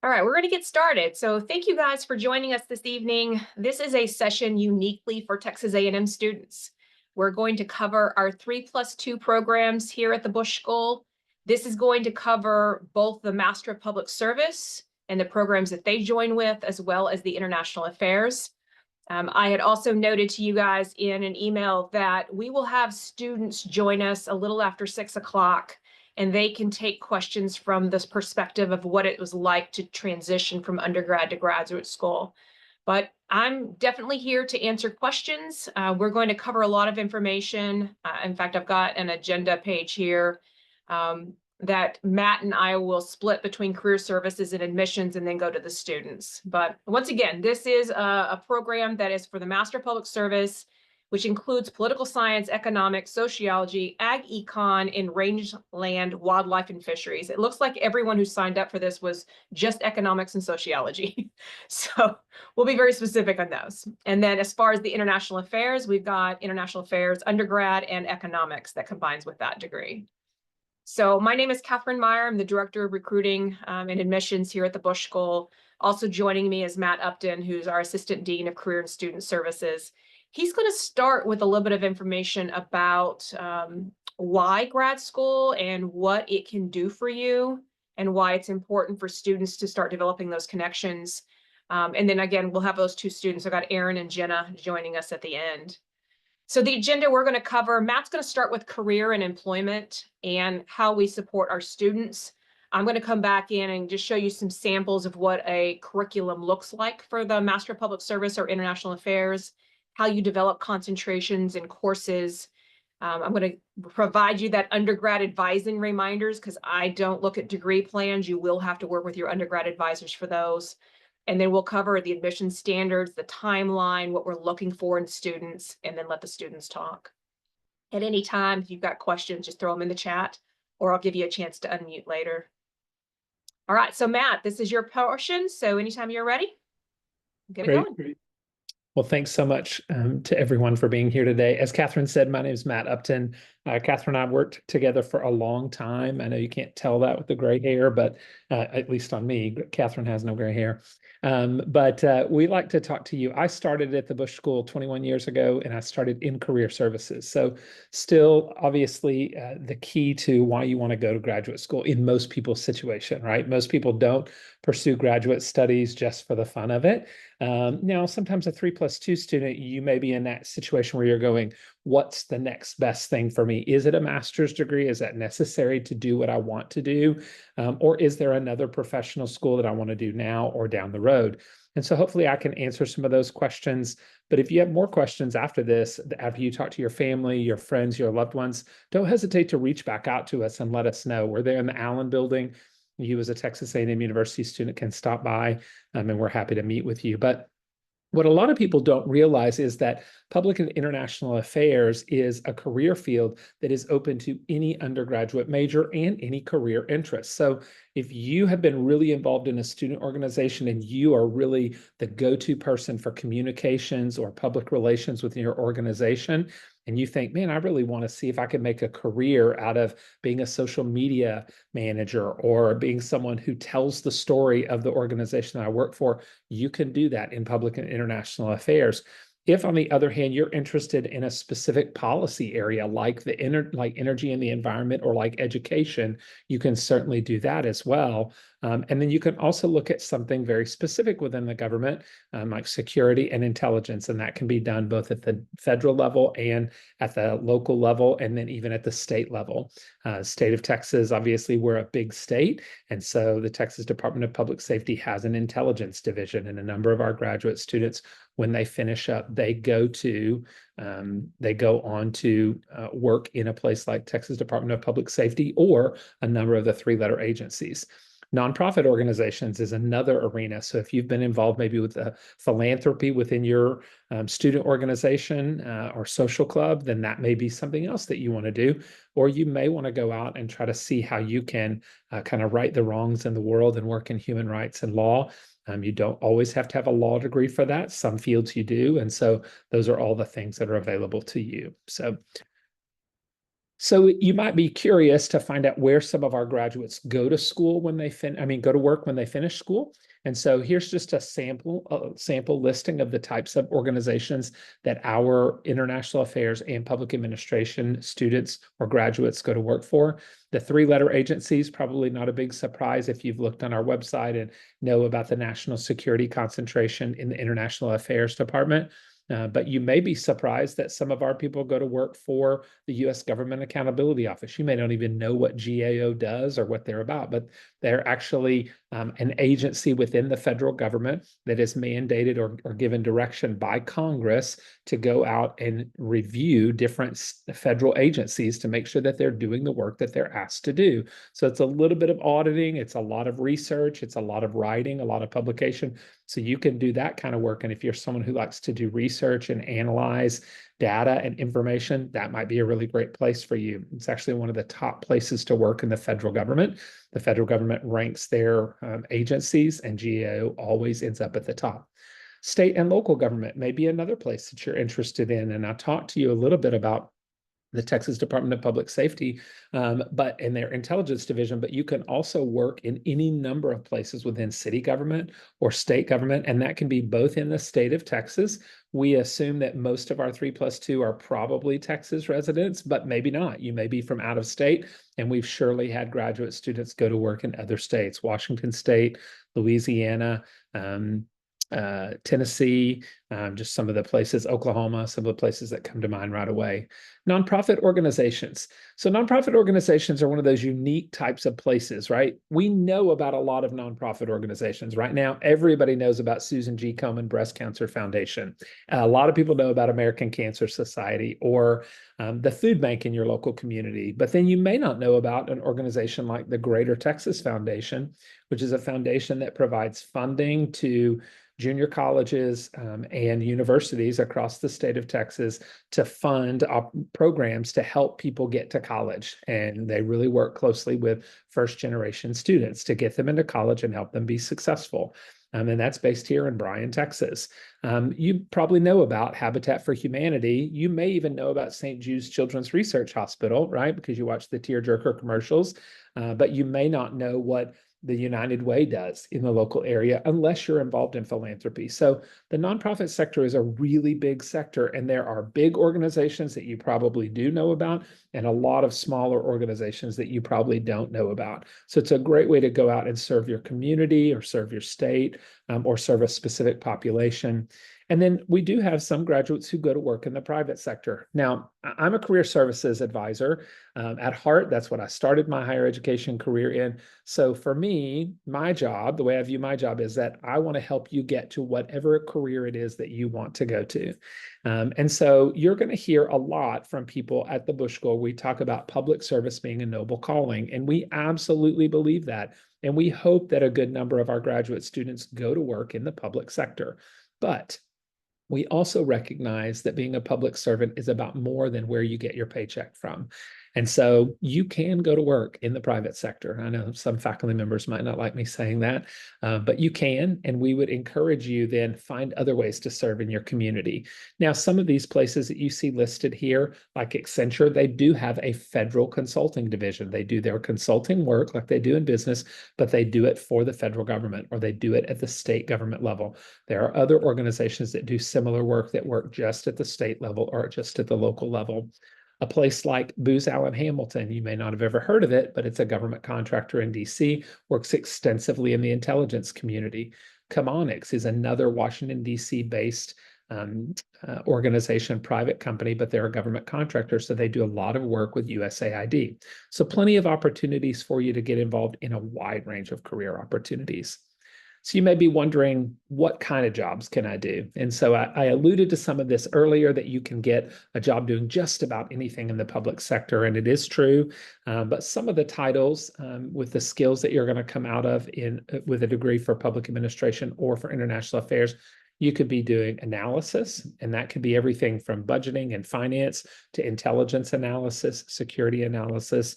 All right, we're going to get started. So thank you guys for joining us this evening. This is a session uniquely for Texas A&M students. We're going to cover our 3+2 programs here at the Bush School. This is going to cover both the Master of Public Service and the programs that they join with, as well as the International Affairs. I had also noted to you guys in an email that we will have students join us a little after 6 o'clock, and they can take questions from this perspective of what it was like to transition from undergrad to graduate school. But I'm definitely here to answer questions. We're going to cover a lot of information. In fact, I've got an agenda page here that Matt and I will split between career services and admissions and then go to the students. But once again, this is a program that is for the Master of Public Service, which includes political science, economics, sociology, ag econ, and rangeland, wildlife, and fisheries. It looks like everyone who signed up for this was just economics and sociology. So we'll be very specific on those. And then as far as the international affairs, we've got international affairs undergrad and economics that combines with that degree. So my name is Catherine Meyer. I'm the Director of Recruiting and Admissions here at the Bush School. Also joining me is Matt Upton, who's our Assistant Dean of Career and Student Services. He's going to start with a little bit of information about why grad school and what it can do for you and why it's important for students to start developing those connections. And then again, we'll have those two students. I've got Aaron and Jenna joining us at the end. So the agenda we're going to cover, Matt's going to start with career and employment and how we support our students. I'm going to come back in and just show you some samples of what a curriculum looks like for the Master of Public Service or International Affairs, how you develop concentrations and courses. I'm going to provide you that undergrad advising reminders because I don't look at degree plans. You will have to work with your undergrad advisors for those. And then we'll cover the admission standards, the timeline, what we're looking for in students, and then let the students talk. At any time, if you've got questions, just throw them in the chat, or I'll give you a chance to unmute later. All right, so Matt, this is your portion. So anytime you're ready, get it going. Great. Well, thanks so much to everyone for being here today. As Catherine said, my name is Matt Upton. Catherine and I worked together for a long time. I know you can't tell that with the gray hair, but at least on me, Catherine has no gray hair. But we like to talk to you. I started at the Bush School 21 years ago, and I started in career services. So still, obviously, the key to why you want to go to graduate school in most people's situation, right? Most people don't pursue graduate studies just for the fun of it. Now, sometimes a 3+2 student, you may be in that situation where you're going, what's the next best thing for me? Is it a master's degree? Is that necessary to do what I want to do? Or is there another professional school that I want to do now or down the road? And so hopefully I can answer some of those questions. But if you have more questions after this, after you talk to your family, your friends, your loved ones, don't hesitate to reach back out to us and let us know. We're there in the Allen building. You as a Texas A&M University student can stop by and we're happy to meet with you. But what a lot of people don't realize is that public and international affairs is a career field that is open to any undergraduate major and any career interest. So if you have been really involved in a student organization and you are really the go-to person for communications or public relations within your organization, and you think, man, I really want to see if I can make a career out of being a social media manager or being someone who tells the story of the organization that I work for, you can do that in public and international affairs. If, on the other hand, you're interested in a specific policy area like like energy and the environment or like education, you can certainly do that as well. And then you can also look at something very specific within the government, like security and intelligence, and that can be done both at the federal level and at the local level, and then even at the state level. State of Texas, obviously, we're a big state, and so the Texas Department of Public Safety has an intelligence division, and a number of our graduate students, when they finish up, they go on to work in a place like Texas Department of Public Safety or a number of the three-letter agencies. Nonprofit organizations is another arena. So if you've been involved maybe with a philanthropy within your student organization or social club, then that may be something else that you want to do. Or you may want to go out and try to see how you can kind of right the wrongs in the world and work in human rights and law. You don't always have to have a law degree for that. Some fields you do. And so those are all the things that are available to you. So So you might be curious to find out where some of our graduates go to school when they go to work when they finish school. And so here's just a sample listing of the types of organizations that our international affairs and public administration students or graduates go to work for. The three-letter agencies, probably not a big surprise if you've looked on our website and know about the national security concentration in the International Affairs Department. But you may be surprised that some of our people go to work for the U.S. Government Accountability Office. You may not even know what GAO does or what they're about, but they're actually an agency within the federal government that is mandated or given direction by Congress to go out and review different federal agencies to make sure that they're doing the work that they're asked to do. So it's a little bit of auditing, it's a lot of research, it's a lot of writing, a lot of publication. So you can do that kind of work. And if you're someone who likes to do research and analyze data and information, that might be a really great place for you. It's actually one of the top places to work in the federal government. The federal government ranks their agencies, and GAO always ends up at the top. State and local government may be another place that you're interested in. And I'll talk to you a little bit about the Texas Department of Public Safety, but in their intelligence division, but you can also work in any number of places within city government or state government, and that can be both in the state of Texas. We assume that most of our 3+2 are probably Texas residents, but maybe not. You may be from out of state, and we've surely had graduate students go to work in other states, Washington State, Louisiana, Tennessee, just some of the places, Oklahoma, some of the places that come to mind right away. Nonprofit organizations. So nonprofit organizations are one of those unique types of places, right? We know about a lot of nonprofit organizations. Right now, everybody knows about Susan G. Komen Breast Cancer Foundation. A lot of people know about American Cancer Society or the food bank in your local community. But then you may not know about an organization like the Greater Texas Foundation, which is a foundation that provides funding to junior colleges and universities across the state of Texas to fund programs to help people get to college. And they really work closely with first generation students to get them into college and help them be successful. And that's based here in Bryan, Texas. You probably know about Habitat for Humanity. You may even know about St. Jude's Children's Research Hospital, right? Because you watch the tearjerker commercials, but you may not know what the United Way does in the local area, unless you're involved in philanthropy. So the nonprofit sector is a really big sector, and there are big organizations that you probably do know about, and a lot of smaller organizations that you probably don't know about. So it's a great way to go out and serve your community or serve your state or serve a specific population. And then we do have some graduates who go to work in the private sector. Now, I'm a career services advisor. At heart, that's what I started my higher education career in. So for me, my job, the way I view my job is that I want to help you get to whatever career it is that you want to go to. And so you're going to hear a lot from people at the Bush School. We talk about public service being a noble calling, and we absolutely believe that. And we hope that a good number of our graduate students go to work in the public sector. But we also recognize that being a public servant is about more than where you get your paycheck from. And so you can go to work in the private sector. I know some faculty members might not like me saying that, but you can, and we would encourage you then find other ways to serve in your community. Now, some of these places that you see listed here, like Accenture, they do have a federal consulting division. They do their consulting work like they do in business, but they do it for the federal government, or they do it at the state government level. There are other organizations that do similar work that work just at the state level or just at the local level. A place like Booz Allen Hamilton, you may not have ever heard of it, but it's a government contractor in DC, works extensively in the intelligence community. Chemonics is another Washington, DC based organization, private company, but they're a government contractor, so they do a lot of work with USAID. So plenty of opportunities for you to get involved in a wide range of career opportunities. So you may be wondering, what kind of jobs can I do? And so I alluded to some of this earlier, that you can get a job doing just about anything in the public sector, and it is true. But some of the titles with the skills that you're going to come out of with a degree for public administration or for international affairs, you could be doing analysis, and that could be everything from budgeting and finance to intelligence analysis, security analysis,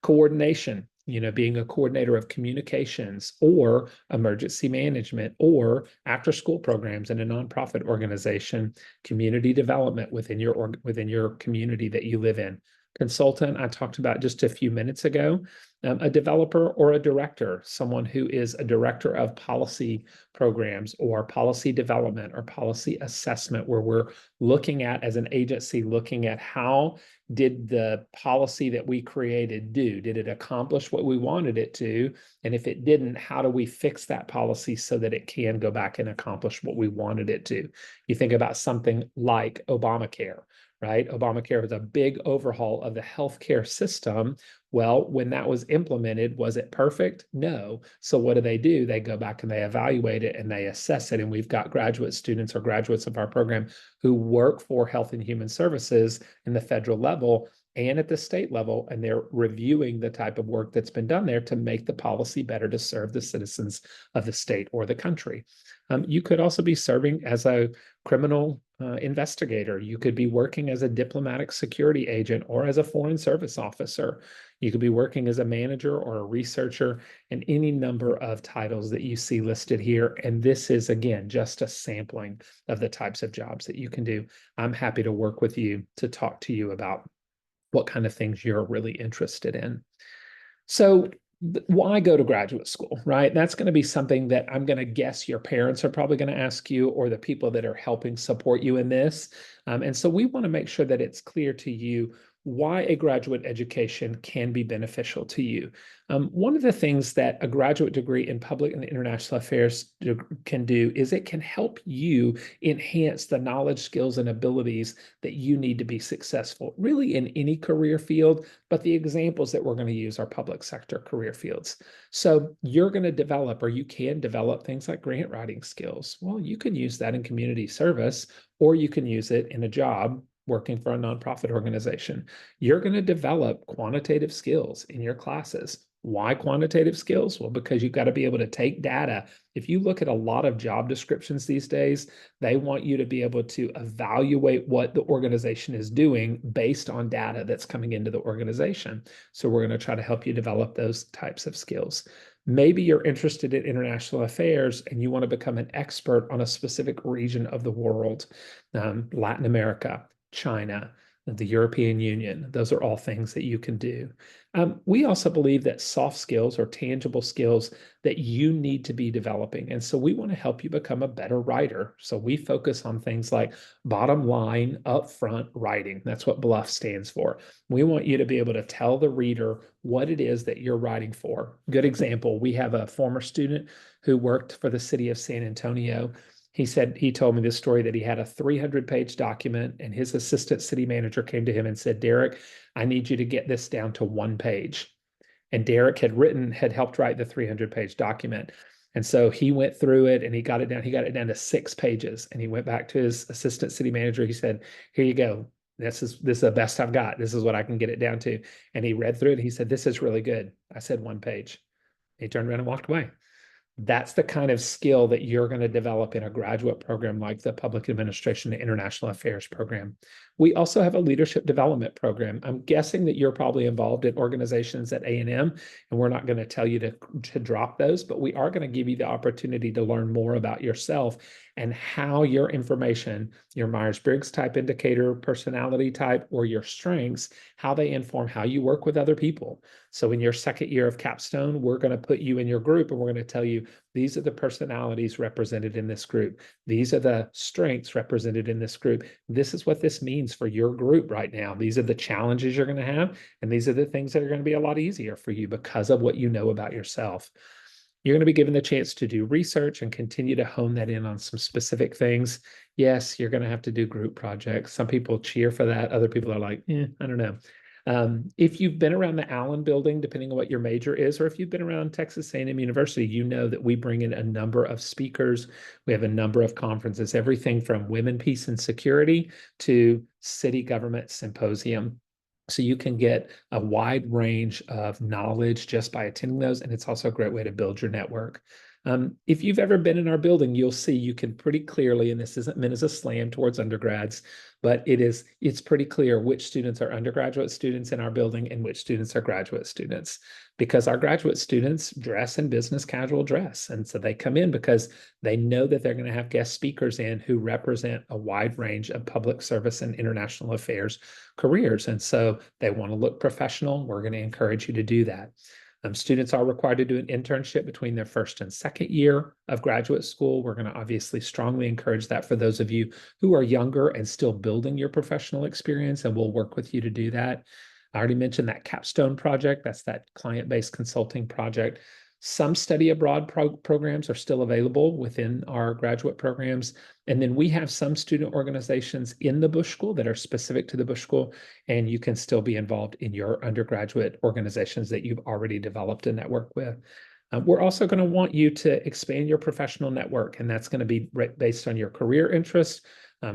coordination, being a coordinator of communications or emergency management or after school programs in a nonprofit organization, community development within your community that you live in. consultant I talked about just a few minutes ago, a developer or a director, someone who is a director of policy programs or policy development or policy assessment, where we're looking at, as an agency, looking at how did the policy that we created do? Did it accomplish what we wanted it to? And if it didn't, how do we fix that policy so that it can go back and accomplish what we wanted it to? You think about something like Obamacare, right? Obamacare was a big overhaul of the healthcare system. Well, when that was implemented, was it perfect? No. So what do? They go back and they evaluate it and they assess it. And we've got graduate students or graduates of our program who work for Health and Human Services in the federal level and at the state level, and they're reviewing the type of work that's been done there to make the policy better to serve the citizens of the state or the country. You could also be serving as a criminal investigator. You could be working as a diplomatic security agent or as a foreign service officer. You could be working as a manager or a researcher, and any number of titles that you see listed here. And this is, again, just a sampling of the types of jobs that you can do. I'm happy to work with you to talk to you about what kind of things you're really interested in. So why go to graduate school, right? That's going to be something that I'm going to guess your parents are probably going to ask you, or the people that are helping support you in this. And so we want to make sure that it's clear to you why a graduate education can be beneficial to you. One of the things that a graduate degree in public and international affairs can do is it can help you enhance the knowledge, skills, and abilities that you need to be successful, really in any career field. But the examples that we're going to use are public sector career fields. So you're going to develop, or you can develop, things like grant writing skills. Well, you can use that in community service, or you can use it in a job working for a nonprofit organization. You're going to develop quantitative skills in your classes. Why quantitative skills? Well, because you've got to be able to take data. If you look at a lot of job descriptions these days, they want you to be able to evaluate what the organization is doing based on data that's coming into the organization. So we're going to try to help you develop those types of skills. Maybe you're interested in international affairs and you want to become an expert on a specific region of the world, Latin America, China, the European Union. Those are all things that you can do. We also believe that soft skills or tangible skills that you need to be developing. And so we want to help you become a better writer. So we focus on things like bottom line, upfront writing. That's what BLUF stands for. We want you to be able to tell the reader what it is that you're writing for. Good example, we have a former student who worked for the city of San Antonio. He told me this story that he had a 300-page document, and his assistant city manager came to him and said, Derek, I need you to get this down to 1 page. And Derek had helped write the 300-page document. And so he went through it and he got it down to 6 pages. And he went back to his assistant city manager. He said, here you go. This is the best I've got. This is what I can get it down to. And he read through it. And he said, this is really good. I said 1 page. He turned around and walked away. That's the kind of skill that you're going to develop in a graduate program like the Public Administration and International Affairs program. We also have a leadership development program. I'm guessing that you're probably involved in organizations at A&M, and we're not going to tell you to drop those, but we are going to give you the opportunity to learn more about yourself and how your information, your Myers-Briggs type indicator, personality type, or your strengths, how they inform how you work with other people. So in your second year of capstone, we're going to put you in your group and we're going to tell you, these are the personalities represented in this group. These are the strengths represented in this group. This is what this means for your group right now. These are the challenges you're going to have. And these are the things that are going to be a lot easier for you because of what you know about yourself. You're going to be given the chance to do research and continue to hone that in on some specific things. Yes, you're going to have to do group projects. Some people cheer for that. Other people are like, I don't know. If you've been around the Allen building, depending on what your major is, or if you've been around Texas A&M University, you know that we bring in a number of speakers. We have a number of conferences, everything from Women, Peace, and Security to City Government Symposium. So you can get a wide range of knowledge just by attending those. And it's also a great way to build your network. If you've ever been in our building, you'll see you can pretty clearly, and this isn't meant as a slam towards undergrads, but it's pretty clear which students are undergraduate students in our building and which students are graduate students, because our graduate students dress in business casual dress. And so they come in because they know that they're going to have guest speakers in who represent a wide range of public service and international affairs careers. And so they want to look professional. We're going to encourage you to do that. Students are required to do an internship between their first and second year of graduate school. We're going to obviously strongly encourage that for those of you who are younger and still building your professional experience, and we'll work with you to do that. I already mentioned that capstone project. That's that client-based consulting project. Some study abroad programs are still available within our graduate programs. And then we have some student organizations in the Bush School that are specific to the Bush School, and you can still be involved in your undergraduate organizations that you've already developed a network with. We're also going to want you to expand your professional network, and that's going to be based on your career interests.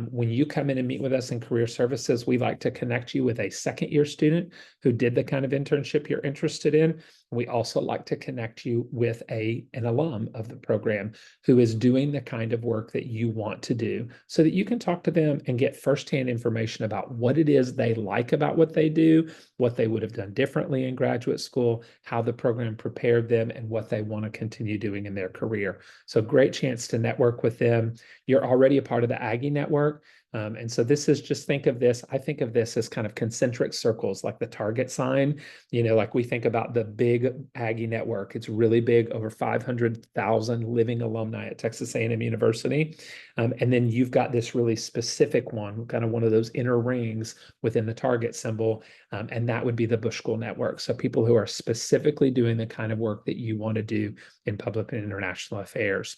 When you come in and meet with us in career services, we like to connect you with a second year student who did the kind of internship you're interested in. We also like to connect you with an alum of the program who is doing the kind of work that you want to do, so that you can talk to them and get firsthand information about what it is they like about what they do, what they would have done differently in graduate school, how the program prepared them, and what they want to continue doing in their career. So great chance to network with them. You're already a part of the Aggie Network. And so this is, just think of this, I think of this as kind of concentric circles, like the Target sign. Like we think about the big Aggie network. It's really big, over 500,000 living alumni at Texas A&M University. And then you've got this really specific one, kind of one of those inner rings within the Target symbol. And that would be the Bush School Network. So people who are specifically doing the kind of work that you want to do in public and international affairs.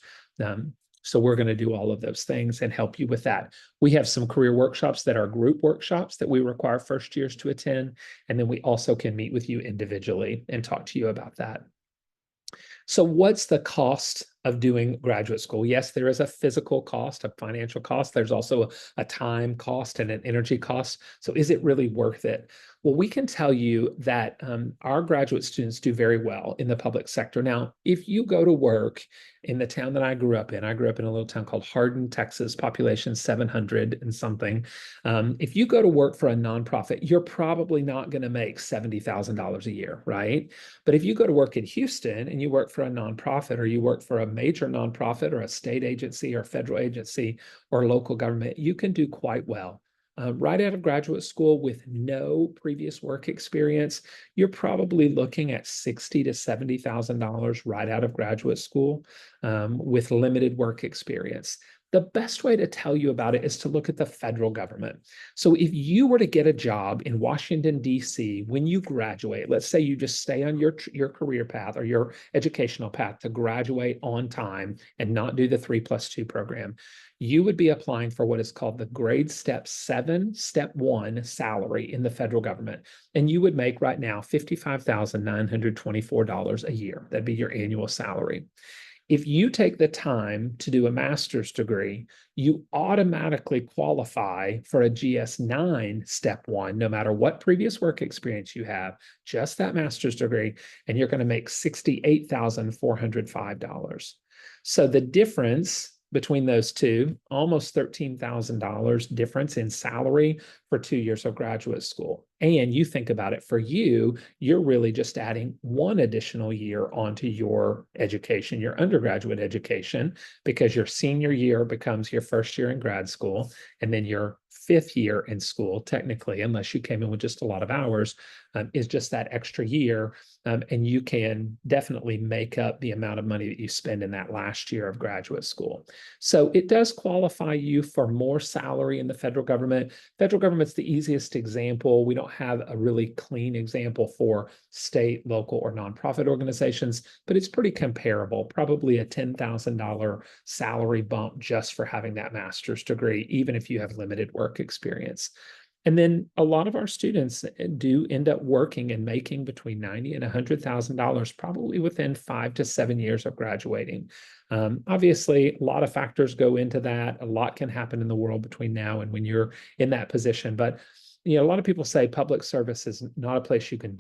So we're going to do all of those things and help you with that. We have some career workshops that are group workshops that we require first years to attend. And then we also can meet with you individually and talk to you about that. So what's the cost of doing graduate school? Yes, there is a physical cost, a financial cost. There's also a time cost and an energy cost. So is it really worth it? Well, we can tell you that our graduate students do very well in the public sector. Now, if you go to work in the town that I grew up in a little town called Hardin, Texas, population 700 and something. If you go to work for a nonprofit, you're probably not going to make $70,000 a year, right? But if you go to work in Houston and you work for a nonprofit, or you work for a major nonprofit or a state agency or federal agency or local government, you can do quite well. Right out of graduate school with no previous work experience, you're probably looking at $60,000 to $70,000 right out of graduate school with limited work experience. The best way to tell you about it is to look at the federal government. So if you were to get a job in Washington, D.C., when you graduate, let's say you just stay on your career path or your educational path to graduate on time and not do the 3+2 program, you would be applying for what is called the grade step 7, step 1 salary in the federal government. And you would make right now $55,924 a year. That'd be your annual salary. If you take the time to do a master's degree, you automatically qualify for a GS-9 step 1, no matter what previous work experience you have, just that master's degree, and you're going to make $68,405. So the difference between those two, almost $13,000 difference in salary for 2 years of graduate school. And you think about it, for you, you're really just adding one additional year onto your education, your undergraduate education, because your senior year becomes your first year in grad school, and then your 5th year in school, technically, unless you came in with just a lot of hours, is just that extra year. And you can definitely make up the amount of money that you spend in that last year of graduate school. So it does qualify you for more salary in the federal government. Federal government's the easiest example. We don't have a really clean example for state, local, or nonprofit organizations, but it's pretty comparable, probably a $10,000 salary bump just for having that master's degree, even if you have limited work experience. And then a lot of our students do end up working and making between $90,000 and $100,000, probably within 5 to 7 years of graduating. Obviously, a lot of factors go into that. A lot can happen in the world between now and when you're in that position. But you know, a lot of people say public service is not a place you can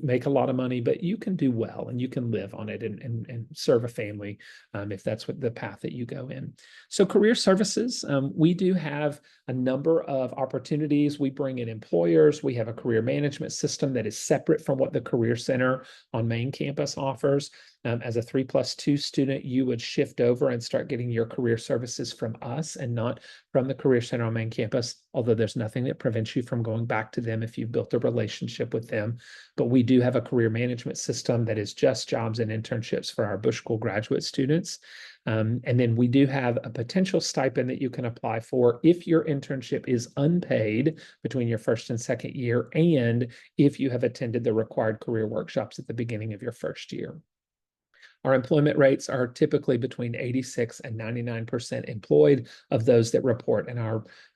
make a lot of money, but you can do well and you can live on it and serve a family if that's what the path that you go in. So career services, we do have a number of opportunities. We bring in employers. We have a career management system that is separate from what the Career Center on main campus offers. As a 3+2 student, you would shift over and start getting your career services from us and not from the Career Center on main campus, although there's nothing that prevents you from going back to them if you've built a relationship with them. But we do have a career management system that is just jobs and internships for our Bush School graduate students. And then we do have a potential stipend that you can apply for if your internship is unpaid between your first and second year, and if you have attended the required career workshops at the beginning of your first year. Our employment rates are typically between 86 and 99% employed of those that report, and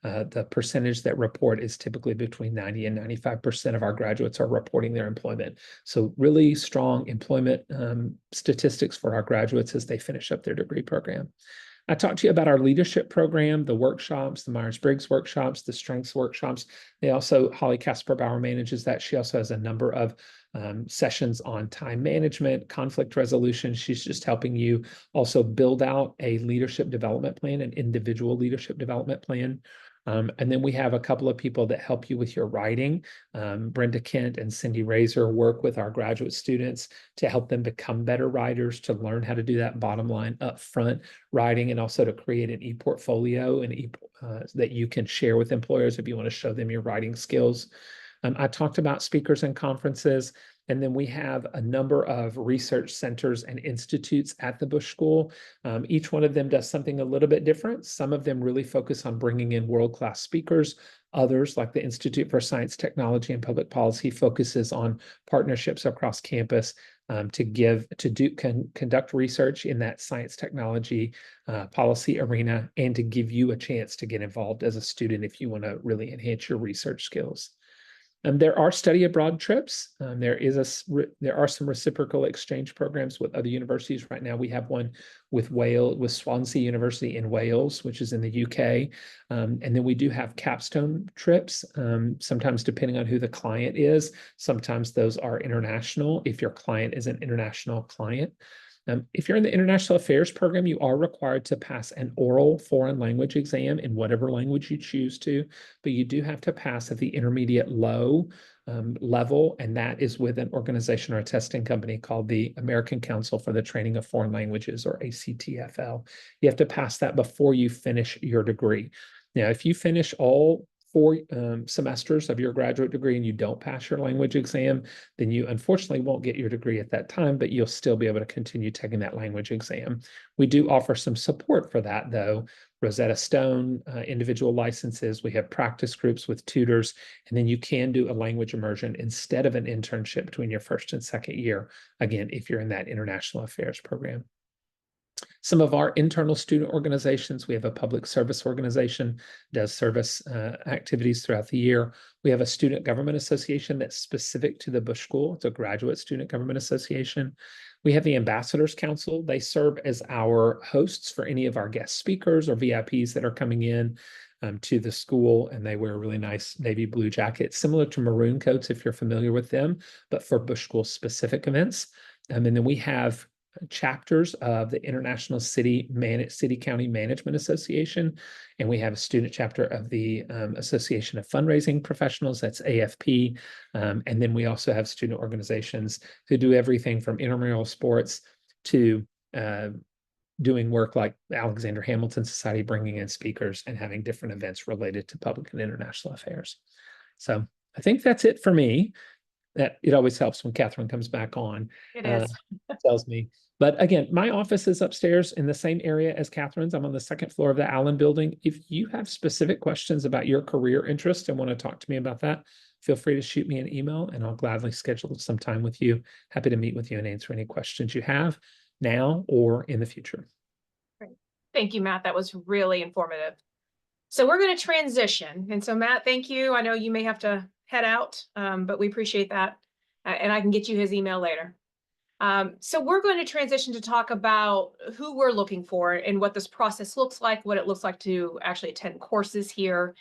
the percentage that report is typically between 90 and 95% of our graduates are reporting their employment. So really strong employment statistics for our graduates as they finish up their degree program. I talked to you about our leadership program, the workshops, the Myers-Briggs workshops, the strengths workshops. Holly Casper-Bauer manages that. She also has a number of sessions on time management, conflict resolution. She's just helping you also build out a leadership development plan, an individual leadership development plan. And then we have a couple of people that help you with your writing. Brenda Kent and Cindy Razor work with our graduate students to help them become better writers, to learn how to do that bottom line upfront writing, and also to create an e-portfolio and that you can share with employers if you want to show them your writing skills. I talked about speakers and conferences, and then we have a number of research centers and institutes at the Bush School. Each one of them does something a little bit different. Some of them really focus on bringing in world-class speakers. Others, like the Institute for Science, Technology, and Public Policy, focuses on partnerships across campus to conduct research in that science, technology, policy arena, and to give you a chance to get involved as a student if you want to really enhance your research skills. There are study abroad trips. There are some reciprocal exchange programs with other universities. Right now, we have one with Swansea University in Wales, which is in the UK. And then we do have capstone trips, sometimes depending on who the client is. Sometimes those are international, if your client is an international client. If you're in the International Affairs program, you are required to pass an oral foreign language exam in whatever language you choose to, but you do have to pass at the intermediate low level, and that is with an organization or a testing company called the American Council for the Training of Foreign Languages, or ACTFL. You have to pass that before you finish your degree. Now, if you finish all 4 semesters of your graduate degree and you don't pass your language exam, then you unfortunately won't get your degree at that time, but you'll still be able to continue taking that language exam. We do offer some support for that, though. Rosetta Stone, individual licenses. We have practice groups with tutors, and then you can do a language immersion instead of an internship between your first and second year, again, if you're in that international affairs program. Some of our internal student organizations, we have a public service organization, does service activities throughout the year. We have a student government association that's specific to the Bush School. It's a graduate student government association. We have the Ambassadors Council. They serve as our hosts for any of our guest speakers or VIPs that are coming in to the school, and they wear a really nice navy blue jacket, similar to maroon coats if you're familiar with them, but for Bush School specific events. And then we have chapters of the International City County Management Association, and we have a student chapter of the Association of Fundraising Professionals, that's AFP, and then we also have student organizations who do everything from intramural sports to doing work like the Alexander Hamilton Society, bringing in speakers and having different events related to public and international affairs. So I think that's it for me. That it always helps when Catherine comes back on. It is. Tells me. But again, my office is upstairs in the same area as Catherine's. I'm on the second floor of the Allen building. If you have specific questions about your career interest and want to talk to me about that, feel free to shoot me an email and I'll gladly schedule some time with you. Happy to meet with you and answer any questions you have now or in the future. Great. Thank you, Matt. That was really informative. So we're going to transition. And so, Matt, thank you. I know you may have to head out, but we appreciate that. And I can get you his email later. So we're going to transition to talk about who we're looking for and what this process looks like, what it looks like to actually attend courses here.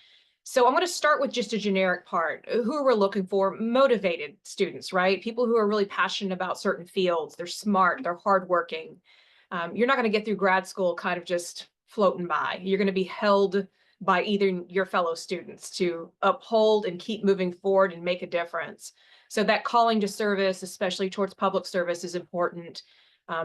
So I'm going to start with just a generic part. Who we're looking for? Motivated students, right? People who are really passionate about certain fields. They're smart, they're hardworking. You're not going to get through grad school kind of just floating by. You're going to be held by either your fellow students to uphold and keep moving forward and make a difference. So that calling to service, especially towards public service, is important.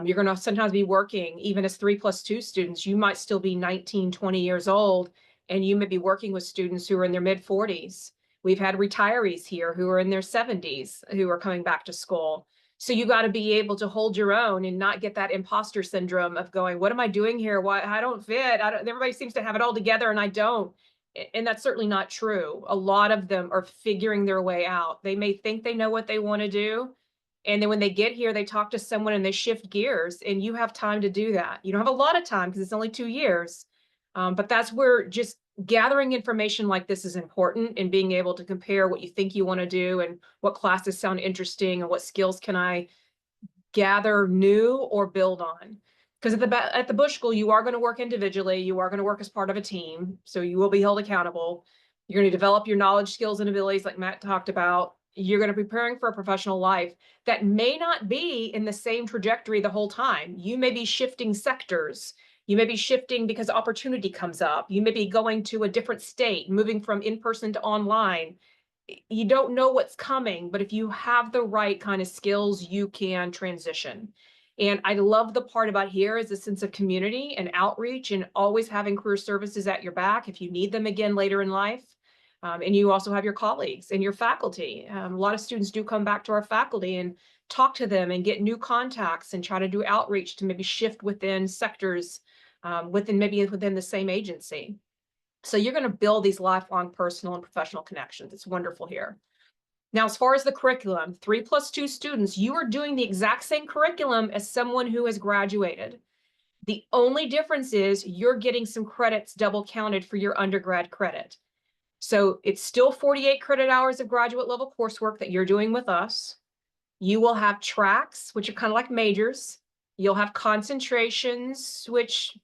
You're going to sometimes be working, even as 3+2 students, you might still be 19, 20 years old, and you may be working with students who are in their mid 40s. We've had retirees here who are in their 70s who are coming back to school. So you got to be able to hold your own and not get that imposter syndrome of going, what am I doing here? Why I don't fit? Everybody seems to have it all together and I don't. And that's certainly not true. A lot of them are figuring their way out. They may think they know what they want to do. And then when they get here, they talk to someone and they shift gears, and you have time to do that. You don't have a lot of time because it's only 2 years. But that's where just gathering information like this is important, and being able to compare what you think you want to do and what classes sound interesting and what skills can I gather new or build on. Because at the Bush School, you are going to work individually. You are going to work as part of a team. So you will be held accountable. You're going to develop your knowledge, skills, and abilities like Matt talked about. You're going to be preparing for a professional life that may not be in the same trajectory the whole time. You may be shifting sectors. You may be shifting because opportunity comes up. You may be going to a different state, moving from in-person to online. You don't know what's coming, but if you have the right kind of skills, you can transition. And I love the part about here is a sense of community and outreach, and always having career services at your back if you need them again later in life. And you also have your colleagues and your faculty. A lot of students do come back to our faculty and talk to them and get new contacts and try to do outreach to maybe shift within sectors, within the same agency. So you're going to build these lifelong personal and professional connections. It's wonderful here. Now, as far as the curriculum, 3+2 students, you are doing the exact same curriculum as someone who has graduated. The only difference is you're getting some credits double counted for your undergrad credit. So it's still 48 credit hours of graduate level coursework that you're doing with us. You will have tracks, which are kind of like majors. You'll have concentrations, which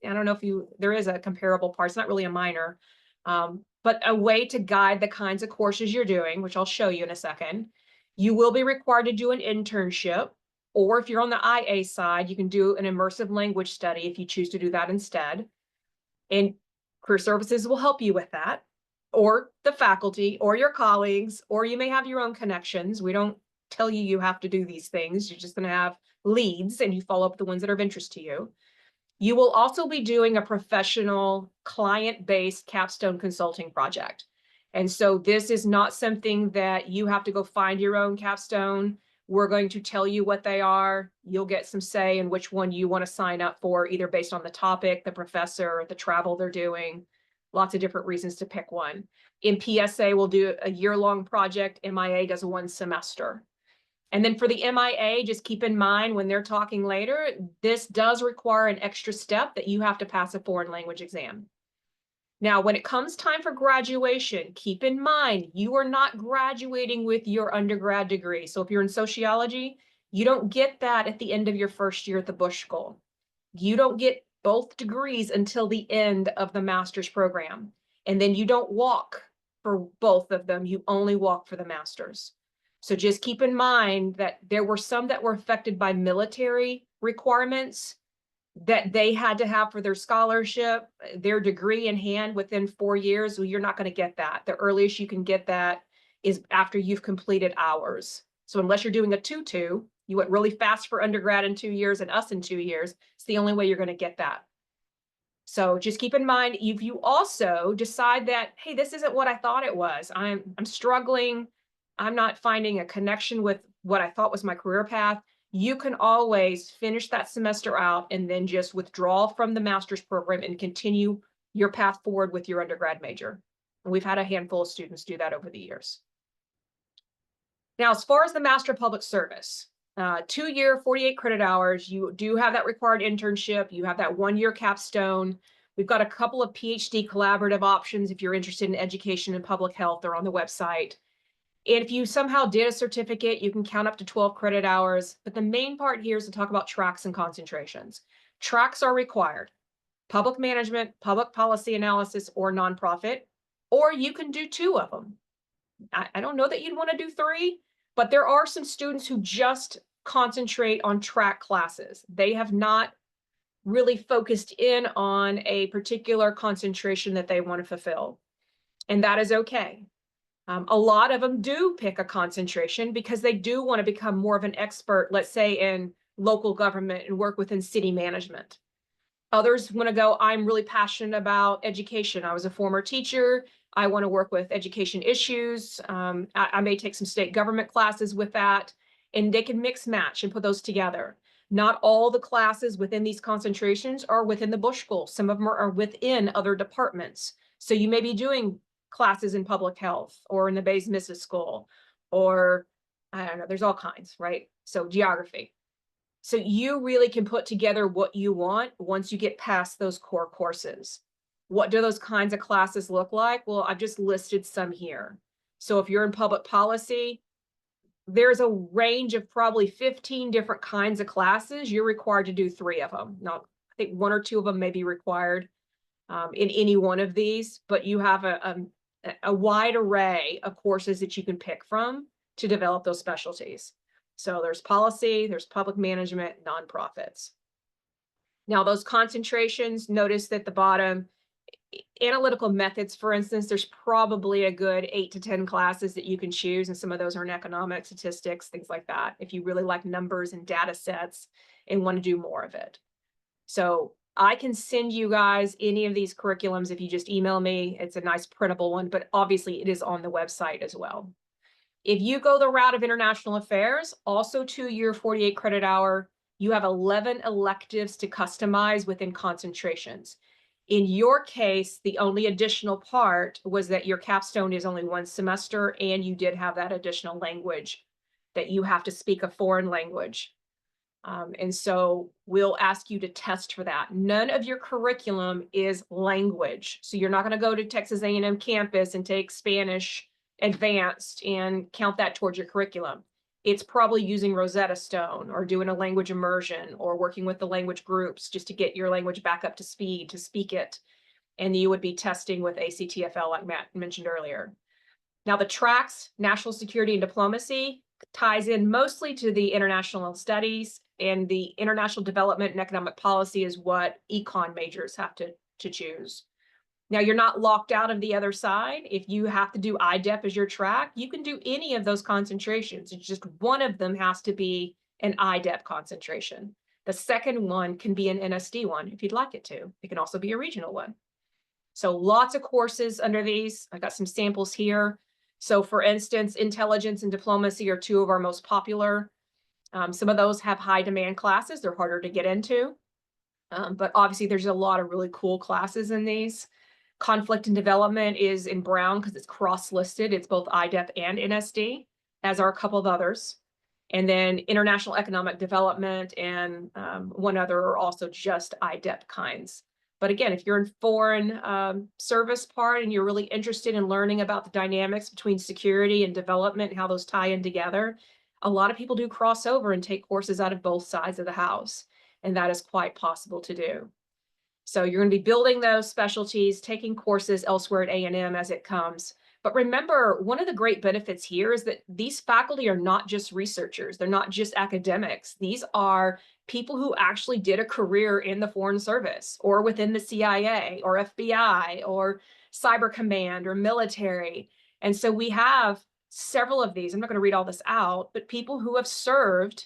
I don't know if there is a comparable part. It's not really a minor, but a way to guide the kinds of courses you're doing, which I'll show you in a second. You will be required to do an internship, or if you're on the IA side, you can do an immersive language study if you choose to do that instead. And career services will help you with that, or the faculty, or your colleagues, or you may have your own connections. We don't tell you you have to do these things. You're just going to have leads, and you follow up the ones that are of interest to you. You will also be doing a professional client-based capstone consulting project. And so this is not something that you have to go find your own capstone. We're going to tell you what they are. You'll get some say in which one you want to sign up for, either based on the topic, the professor, the travel they're doing. Lots of different reasons to pick one. MPSA will do a year-long project. MIA does 1 semester. And then for the MIA, just keep in mind when they're talking later, this does require an extra step that you have to pass a foreign language exam. Now, when it comes time for graduation, keep in mind, you are not graduating with your undergrad degree. So if you're in sociology, you don't get that at the end of your first year at the Bush School. You don't get both degrees until the end of the master's program. And then you don't walk for both of them. You only walk for the master's. So just keep in mind that there were some that were affected by military requirements that they had to have for their scholarship, their degree in hand within 4 years. Well, you're not going to get that. The earliest you can get that is after you've completed ours. So unless you're doing a 2-2, you went really fast for undergrad in 2 years and us in 2 years, it's the only way you're going to get that. So just keep in mind, if you also decide that, hey, this isn't what I thought it was, I'm struggling, I'm not finding a connection with what I thought was my career path, you can always finish that semester out and then just withdraw from the master's program and continue your path forward with your undergrad major. And we've had a handful of students do that over the years. Now, as far as the Master of Public Service, 2-year, 48 credit hours, you do have that required internship, you have that 1-year capstone. We've got a couple of PhD collaborative options if you're interested in education and public health. They're on the website. And if you somehow did a certificate, you can count up to 12 credit hours. But the main part here is to talk about tracks and concentrations. Tracks are required: public management, public policy analysis, or nonprofit. or you can do 2 of them. I don't know that you'd want to do 3, but there are some students who just concentrate on track classes. They have not really focused in on a particular concentration that they want to fulfill, and that is okay. A lot of them do pick a concentration because they do want to become more of an expert, let's say in local government and work within city management. Others want to go, I'm really passionate about education. I was a former teacher. I want to work with education issues. I may take some state government classes with that, and they can mix match and put those together. Not all the classes within these concentrations are within the Bush School. Some of them are within other departments. So you may be doing classes in public health or in the Bayes Misses School, or I don't know, there's all kinds, right? So geography. So you really can put together what you want once you get past those core courses. What do those kinds of classes look like? Well, I've just listed some here. So if you're in public policy, there's a range of probably 15 different kinds of classes. You're required to do 3 of them. Now, I think 1 or 2 of them may be required in any one of these, but you have a wide array of courses that you can pick from to develop those specialties. So there's policy, there's public management, nonprofits. Now those concentrations, notice at the bottom, analytical methods, for instance, there's probably a good 8 to 10 classes that you can choose. And some of those are in economics, statistics, things like that. If you really like numbers and data sets and want to do more of it. So I can send you guys any of these curriculums if you just email me. It's a nice printable one, but obviously it is on the website as well. If you go the route of international affairs, also 2-year 48 credit hour, you have 11 electives to customize within concentrations. In your case, the only additional part was that your capstone is only 1 semester, and you did have that additional language that you have to speak a foreign language. And so we'll ask you to test for that. None of your curriculum is language. So you're not going to go to Texas A&M campus and take Spanish advanced and count that towards your curriculum. It's probably using Rosetta Stone or doing a language immersion or working with the language groups just to get your language back up to speed to speak it. And you would be testing with ACTFL like Matt mentioned earlier. Now the tracks, national security and diplomacy, ties in mostly to the international studies, and the international development and economic policy is what econ majors have to choose. Now you're not locked out of the other side. If you have to do IDEP as your track, you can do any of those concentrations. It's just one of them has to be an IDEP concentration. The second one can be an NSD one if you'd like it to. It can also be a regional one. So lots of courses under these. I got some samples here. So for instance, intelligence and diplomacy are 2 of our most popular. Some of those have high demand classes. They're harder to get into. But obviously there's a lot of really cool classes in these. Conflict and development is in brown because it's cross-listed. It's both IDEP and NSD, as are a couple of others. And then international economic development and 1 other are also just IDEP kinds. But again, if you're in foreign service part and you're really interested in learning about the dynamics between security and development and how those tie in together, a lot of people do crossover and take courses out of both sides of the house. And that is quite possible to do. So you're going to be building those specialties, taking courses elsewhere at A&M as it comes. But remember, one of the great benefits here is that these faculty are not just researchers. They're not just academics. These are people who actually did a career in the Foreign Service or within the CIA or FBI or Cyber Command or military. And so we have several of these. I'm not going to read all this out, but people who have served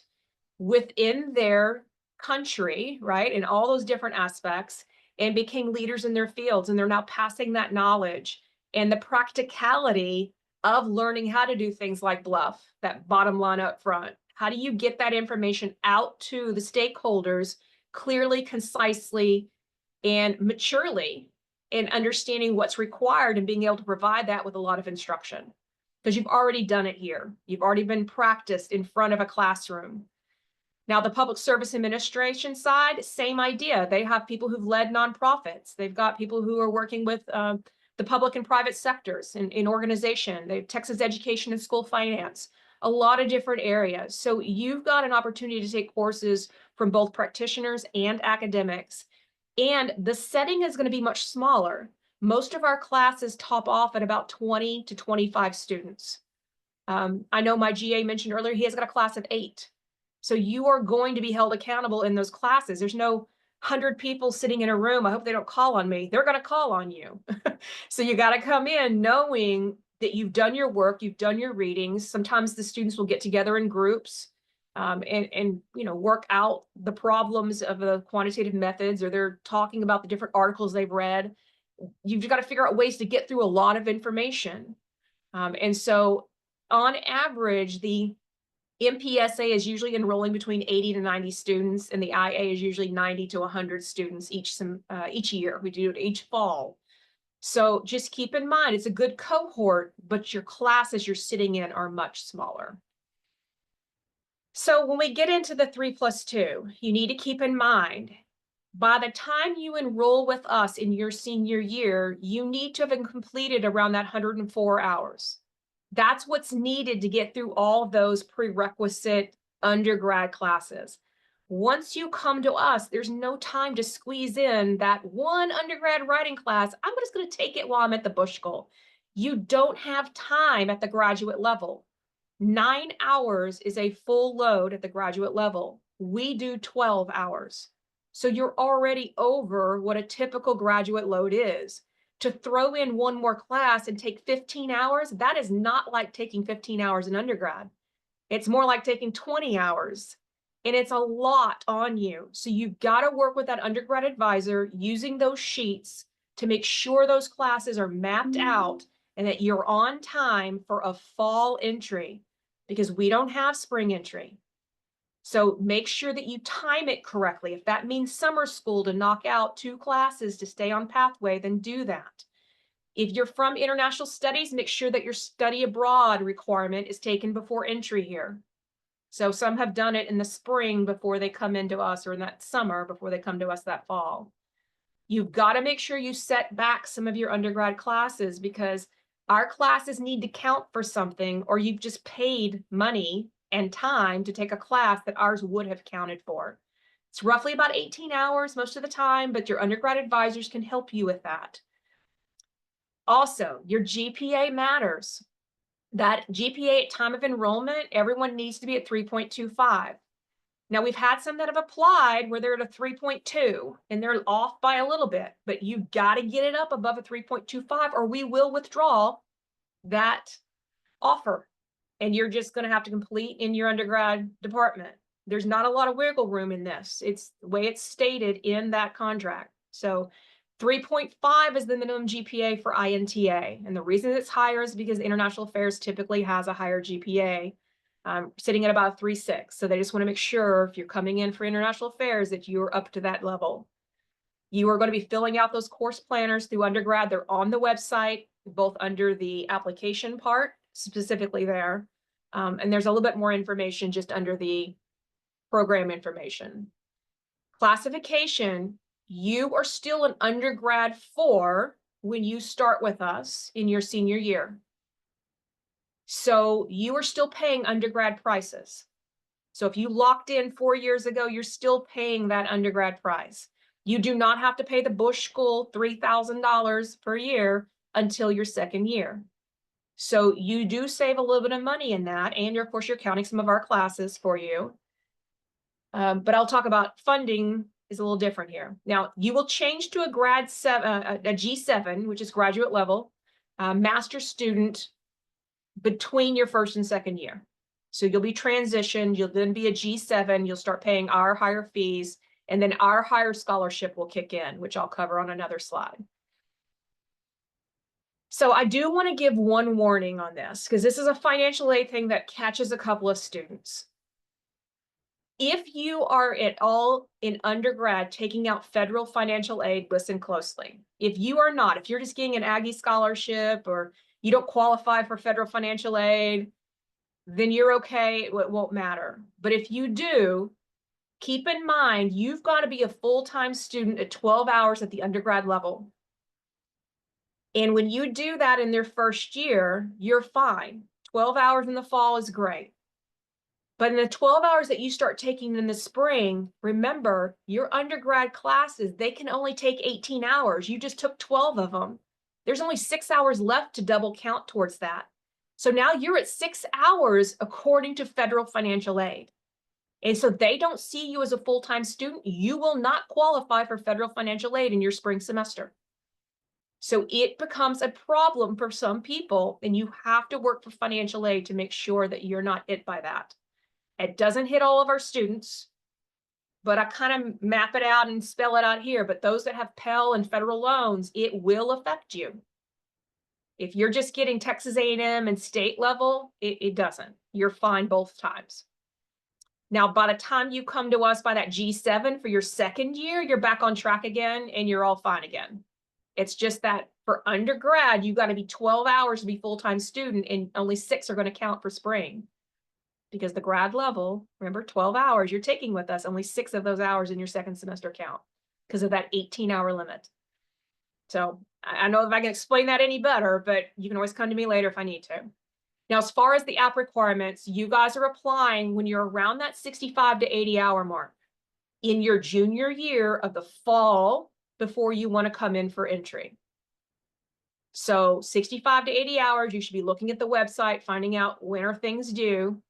within their country, right, in all those different aspects, and became leaders in their fields, and they're now passing that knowledge and the practicality of learning how to do things like bluff, that bottom line up front. How do you get that information out to the stakeholders clearly, concisely, and maturely, and understanding what's required and being able to provide that with a lot of instruction? Because you've already done it here. You've already been practiced in front of a classroom. Now, the Public Service Administration side, same idea. They have people who've led nonprofits. They've got people who are working with the public and private sectors in organization. They have Texas Education and School Finance, a lot of different areas. So you've got an opportunity to take courses from both practitioners and academics. And the setting is going to be much smaller. Most of our classes top off at about 20 to 25 students. I know my GA mentioned earlier, he has got a class of 8. So you are going to be held accountable in those classes. There's no 100 people sitting in a room. I hope they don't call on me. They're going to call on you. So you got to come in knowing that you've done your work, you've done your readings. Sometimes the students will get together in groups and work out the problems of the quantitative methods, or they're talking about the different articles they've read. You've got to figure out ways to get through a lot of information. And so on average, the MPSA is usually enrolling between 80 to 90 students, and the IA is usually 90 to 100 students each year. We do it each fall. So just keep in mind, it's a good cohort, but your classes you're sitting in are much smaller. So when we get into the 3+2, you need to keep in mind, by the time you enroll with us in your senior year, you need to have completed around that 104 hours. That's what's needed to get through all those prerequisite undergrad classes. Once you come to us, there's no time to squeeze in that one undergrad writing class. I'm just going to take it while I'm at the Bush School. You don't have time at the graduate level. 9 hours is a full load at the graduate level. We do 12 hours. So you're already over what a typical graduate load is. To throw in one more class and take 15 hours, that is not like taking 15 hours in undergrad. It's more like taking 20 hours. And it's a lot on you. So you've got to work with that undergrad advisor using those sheets to make sure those classes are mapped out and that you're on time for a fall entry, because we don't have spring entry. So make sure that you time it correctly. If that means summer school to knock out 2 classes to stay on pathway, then do that. If you're from international studies, make sure that your study abroad requirement is taken before entry here. So some have done it in the spring before they come into us, or in that summer before they come to us that fall. You've got to make sure you set back some of your undergrad classes, because our classes need to count for something, or you've just paid money and time to take a class that ours would have counted for. It's roughly about 18 hours most of the time, but your undergrad advisors can help you with that. Also, your GPA matters. That GPA at time of enrollment, everyone needs to be at 3.25. Now, we've had some that have applied where they're at a 3.2 and they're off by a little bit, but you've got to get it up above a 3.25 or we will withdraw that offer. And you're just going to have to complete in your undergrad department. There's not a lot of wiggle room in this. It's the way it's stated in that contract. So 3.5 is the minimum GPA for INTA. And the reason it's higher is because international affairs typically has a higher GPA, sitting at about 3.6. So they just want to make sure if you're coming in for international affairs that you're up to that level. You are going to be filling out those course planners through undergrad. They're on the website, both under the application part, specifically there. And there's a little bit more information just under the program information. Classification, you are still an undergrad 4 when you start with us in your senior year. So you are still paying undergrad prices. So if you locked in 4 years ago, you're still paying that undergrad price. You do not have to pay the Bush School $3,000 per year until your second year. So you do save a little bit of money in that, and of course, you're counting some of our classes for you. But I'll talk about funding is a little different here. Now, you will change to a G7, which is graduate level, master's student between your first and second year. So you'll be transitioned, you'll then be a G7, you'll start paying our higher fees, and then our higher scholarship will kick in, which I'll cover on another slide. So I do want to give one warning on this, because this is a financial aid thing that catches a couple of students. If you are at all in undergrad taking out federal financial aid, listen closely. If you are not, if you're just getting an Aggie scholarship or you don't qualify for federal financial aid, then you're okay, it won't matter. But if you do, keep in mind, you've got to be a full-time student at 12 hours at the undergrad level. And when you do that in their first year, you're fine. 12 hours in the fall is great. But in the 12 hours that you start taking in the spring, remember, your undergrad classes, they can only take 18 hours. You just took 12 of them. There's only 6 hours left to double count towards that. So now you're at 6 hours according to federal financial aid. And so they don't see you as a full-time student. You will not qualify for federal financial aid in your spring semester. So it becomes a problem for some people, and you have to work for financial aid to make sure that you're not hit by that. It doesn't hit all of our students, but I kind of map it out and spell it out here. But those that have Pell and federal loans, it will affect you. If you're just getting Texas A&M and state level, it doesn't. You're fine both times. Now, by the time you come to us by that G7 for your second year, you're back on track again and you're all fine again. It's just that for undergrad, you got to be 12 hours to be full-time student, and only 6 are going to count for spring. Because the grad level, remember, 12 hours you're taking with us, only 6 of those hours in your second semester count because of that 18-hour limit. So I know if I can explain that any better, but you can always come to me later if I need to. Now, as far as the app requirements, you guys are applying when you're around that 65 to 80 hour mark in your junior year of the fall before you want to come in for entry. So 65 to 80 hours, you should be looking at the website, finding out when are things due.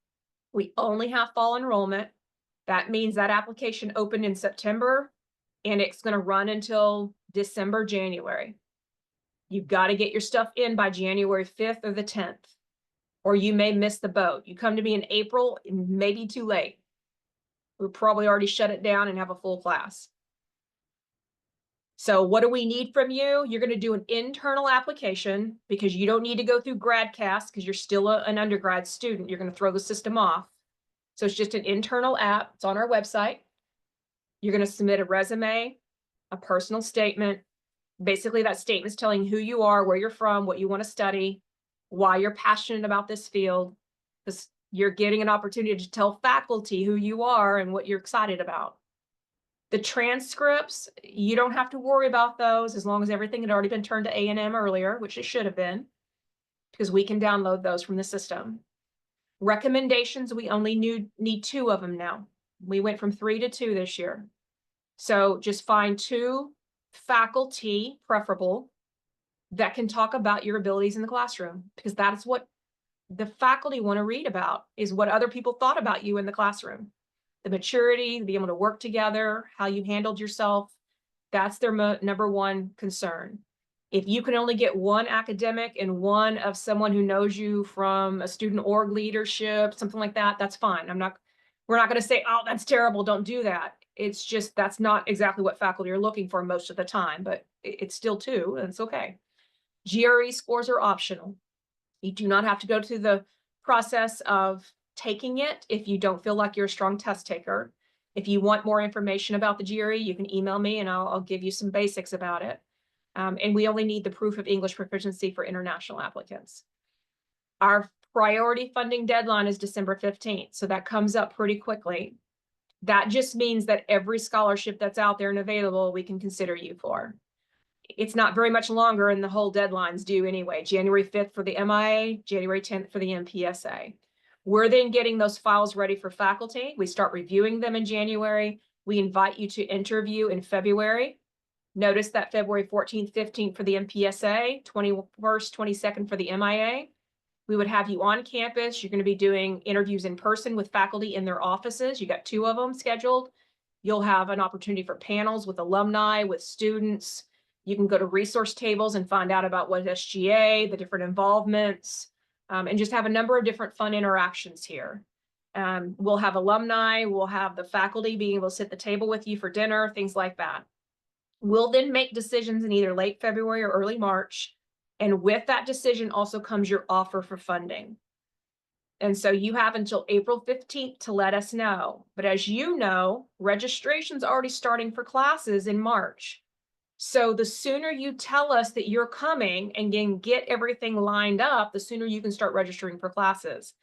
We only have fall enrollment. That means that application opened in September and it's going to run until December, January. You've got to get your stuff in by January 5th or the 10th, or you may miss the boat. You come to me in April, it may be too late. We'll probably already shut it down and have a full class. So what do we need from you? You're going to do an internal application because you don't need to go through GradCast because you're still an undergrad student. You're going to throw the system off. So it's just an internal app. It's on our website. You're going to submit a resume, a personal statement. Basically, that statement is telling who you are, where you're from, what you want to study, why you're passionate about this field. Because you're getting an opportunity to tell faculty who you are and what you're excited about. The transcripts, you don't have to worry about those as long as everything had already been turned to A&M earlier, which it should have been, because we can download those from the system. Recommendations, we only need 2 of them now. We went from 3 to 2 this year. So just find 2 faculty, preferable, that can talk about your abilities in the classroom, because that's what the faculty want to read about, is what other people thought about you in the classroom. The maturity, being able to work together, how you handled yourself. That's their number one concern. If you can only get 1 academic and 1 of someone who knows you from a student org leadership, something like that, that's fine. We're not going to say, oh, that's terrible, don't do that. It's just, that's not exactly what faculty are looking for most of the time, but it's still 2, and it's okay. GRE scores are optional. You do not have to go through the process of taking it if you don't feel like you're a strong test taker. If you want more information about the GRE, you can email me and I'll give you some basics about it. And we only need the proof of English proficiency for international applicants. Our priority funding deadline is December 15th, so that comes up pretty quickly. That just means that every scholarship that's out there and available, we can consider you for. It's not very much longer, and the whole deadline's due anyway. January 5th for the MIA, January 10th for the MPSA. We're then getting those files ready for faculty. We start reviewing them in January. We invite you to interview in February. Notice that February 14th, 15th for the MPSA, 21st, 22nd for the MIA. We would have you on campus. You're going to be doing interviews in person with faculty in their offices. You got 2 of them scheduled. You'll have an opportunity for panels with alumni, with students. You can go to resource tables and find out about what SGA, the different involvements, and just have a number of different fun interactions here. We'll have alumni, we'll have the faculty being able to sit at the table with you for dinner, things like that. We'll then make decisions in either late February or early March. And with that decision also comes your offer for funding. And so you have until April 15th to let us know. But as you know, registration's already starting for classes in March. So the sooner you tell us that you're coming and can get everything lined up, the sooner you can start registering for classes.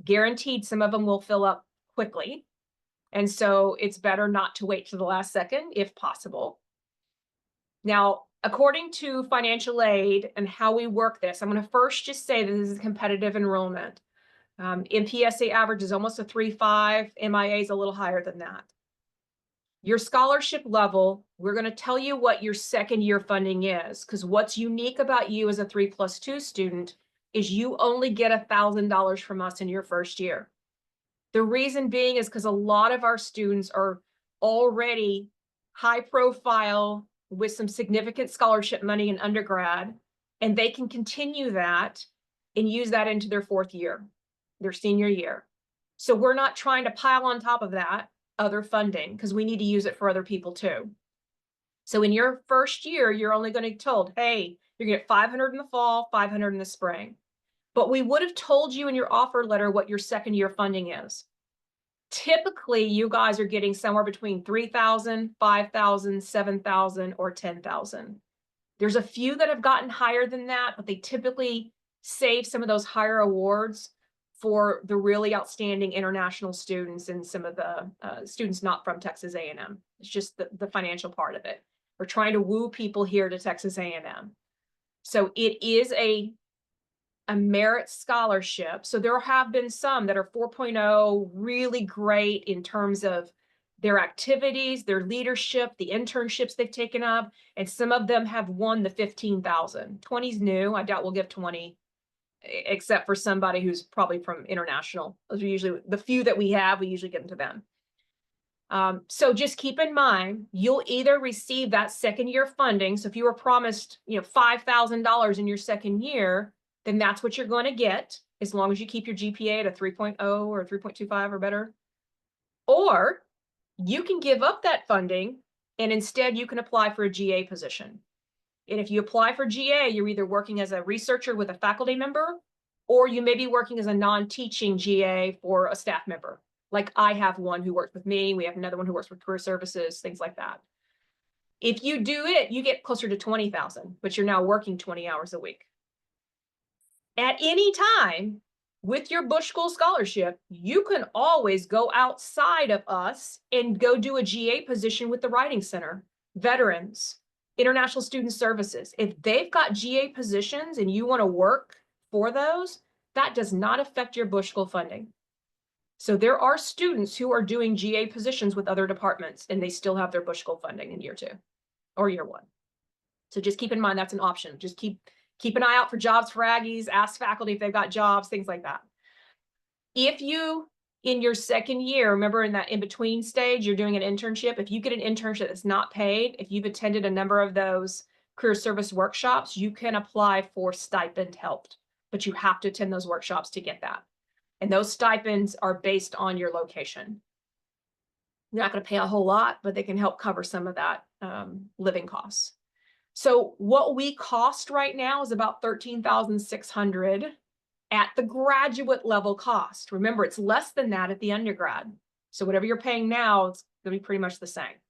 Guaranteed, some of them will fill up quickly. And so it's better not to wait to the last second if possible. Now, according to financial aid and how we work this, I'm going to first just say that this is competitive enrollment. MPSA average is almost a 3.5. MIA is a little higher than that. Your scholarship level, we're going to tell you what your second year funding is, because what's unique about you as a 3+2 student is you only get $1,000 from us in your first year. The reason being is because a lot of our students are already high profile with some significant scholarship money in undergrad, and they can continue that and use that into their fourth year, their senior year. So we're not trying to pile on top of that other funding because we need to use it for other people too. So in your first year, you're only going to be told, hey, you're going to get 500 in the fall, 500 in the spring. But we would have told you in your offer letter what your second year funding is. Typically, you guys are getting somewhere between 3,000, 5,000, 7,000, or 10,000. There's a few that have gotten higher than that, but they typically save some of those higher awards for the really outstanding international students and some of the students not from Texas A&M. It's just the financial part of it. We're trying to woo people here to Texas A&M. So it is a merit scholarship. So there have been some that are 4.0, really great in terms of their activities, their leadership, the internships they've taken up, and some of them have won the 15,000. 20's new. I doubt we'll give 20, except for somebody who's probably from international. Those are usually the few that we have, we usually give them to them. So just keep in mind, you'll either receive that second year funding. So if you were promised, $5,000 in your second year, then that's what you're going to get, as long as you keep your GPA at a 3.0 or 3.25 or better. Or you can give up that funding and instead you can apply for a GA position. And if you apply for GA, you're either working as a researcher with a faculty member, or you may be working as a non-teaching GA for a staff member. Like I have one who works with me. We have another one who works with career services, things like that. If you do it, you get closer to 20,000, but you're now working 20 hours a week. At any time with your Bush School scholarship, you can always go outside of us and go do a GA position with the Writing Center, veterans, International Student Services. If they've got GA positions and you want to work for those, that does not affect your Bush School funding. So there are students who are doing GA positions with other departments and they still have their Bush School funding in year 2 or year 1. So just keep in mind that's an option. Just keep an eye out for jobs for Aggies, ask faculty if they've got jobs, things like that. If you, in your second year, remember in that in-between stage, you're doing an internship. If you get an internship that's not paid, if you've attended a number of those career service workshops, you can apply for stipend help, but you have to attend those workshops to get that. And those stipends are based on your location. You're not going to pay a whole lot, but they can help cover some of that living costs. So what we cost right now is about $13,600 at the graduate level cost. Remember, it's less than that at the undergrad. So whatever you're paying now, it's going to be pretty much the same.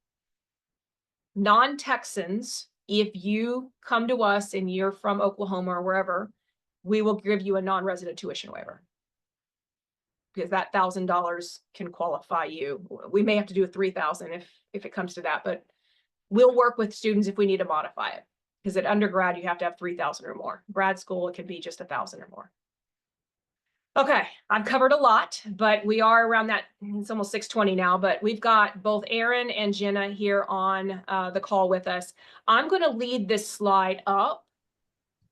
Non-Texans, if you come to us and you're from Oklahoma or wherever, we will give you a non-resident tuition waiver, because that $1,000 can qualify you. We may have to do a $3,000 if it comes to that, but we'll work with students if we need to modify it, because at undergrad, you have to have 3,000 or more. Grad school, it can be just 1,000 or more. Okay, I've covered a lot, but we are around that. It's almost 6:20 now, but we've got both Erin and Jenna here on the call with us. I'm going to lead this slide up.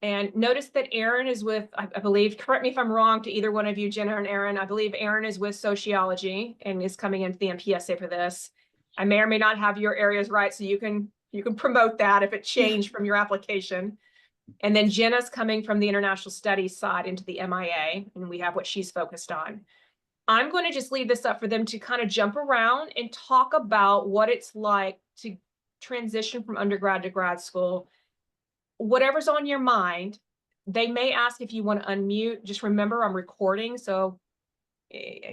And notice that Erin is with, I believe, correct me if I'm wrong to either one of you, Jenna and Erin, I believe Erin is with sociology and is coming into the MPSA for this. I may or may not have your areas right, so you can promote that if it changed from your application. And then Jenna's coming from the international studies side into the MIA, and we have what she's focused on. I'm going to just leave this up for them to kind of jump around and talk about what it's like to transition from undergrad to grad school. Whatever's on your mind. They may ask if you want to unmute. Just remember, I'm recording, so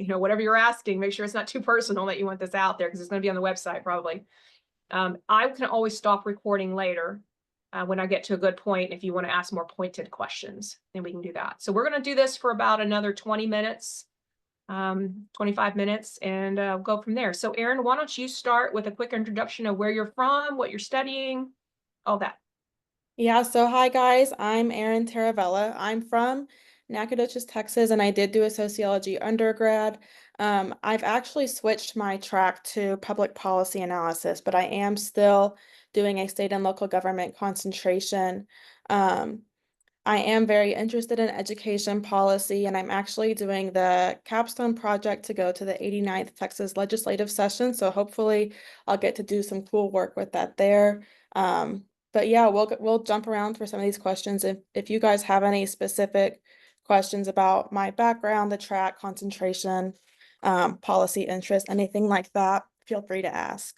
whatever you're asking, make sure it's not too personal that you want this out there, because it's going to be on the website probably. I can always stop recording later when I get to a good point. If you want to ask more pointed questions, then we can do that. So we're going to do this for about another 20 minutes, 25 minutes, and go from there. So Erin, why don't you start with a quick introduction of where you're from, what you're studying, all that. Yeah, so hi guys, I'm Erin Taravella. I'm from Nacogdoches, Texas, and I did do a sociology undergrad. I've actually switched my track to public policy analysis, but I am still doing a state and local government concentration. Um, I am very interested in education policy, and I'm actually doing the capstone project to go to the 89th Texas legislative session. So hopefully I'll get to do some cool work with that there. But yeah, we'll jump around for some of these questions. If you guys have any specific questions about my background, the track, concentration, policy interest, anything like that, feel free to ask.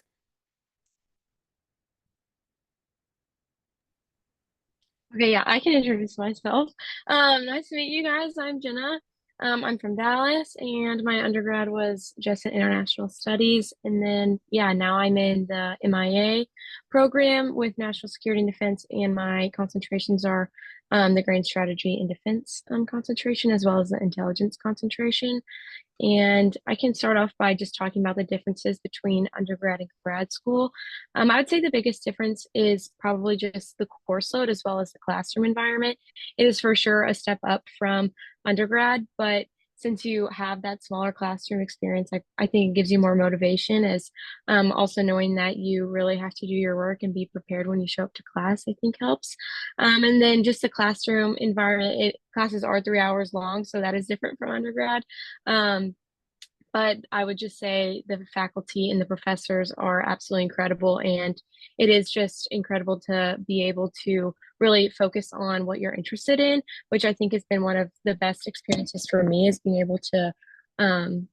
Okay, yeah, I can introduce myself. Nice to meet you guys. I'm Jenna. I'm from Dallas, and my undergrad was just in international studies. And then, yeah, now I'm in the MIA program with national security and defense, and my concentrations are the grand strategy and defense concentration, as well as the intelligence concentration. And I can start off by just talking about the differences between undergrad and grad school. I would say the biggest difference is probably just the course load as well as the classroom environment. It is for sure a step up from undergrad, but since you have that smaller classroom experience, I think it gives you more motivation as also knowing that you really have to do your work and be prepared when you show up to class, I think helps. And then just the classroom environment, classes are 3 hours long, so that is different from undergrad. Um, but I would just say the faculty and the professors are absolutely incredible. And it is just incredible to be able to really focus on what you're interested in, which I think has been one of the best experiences for me is being able to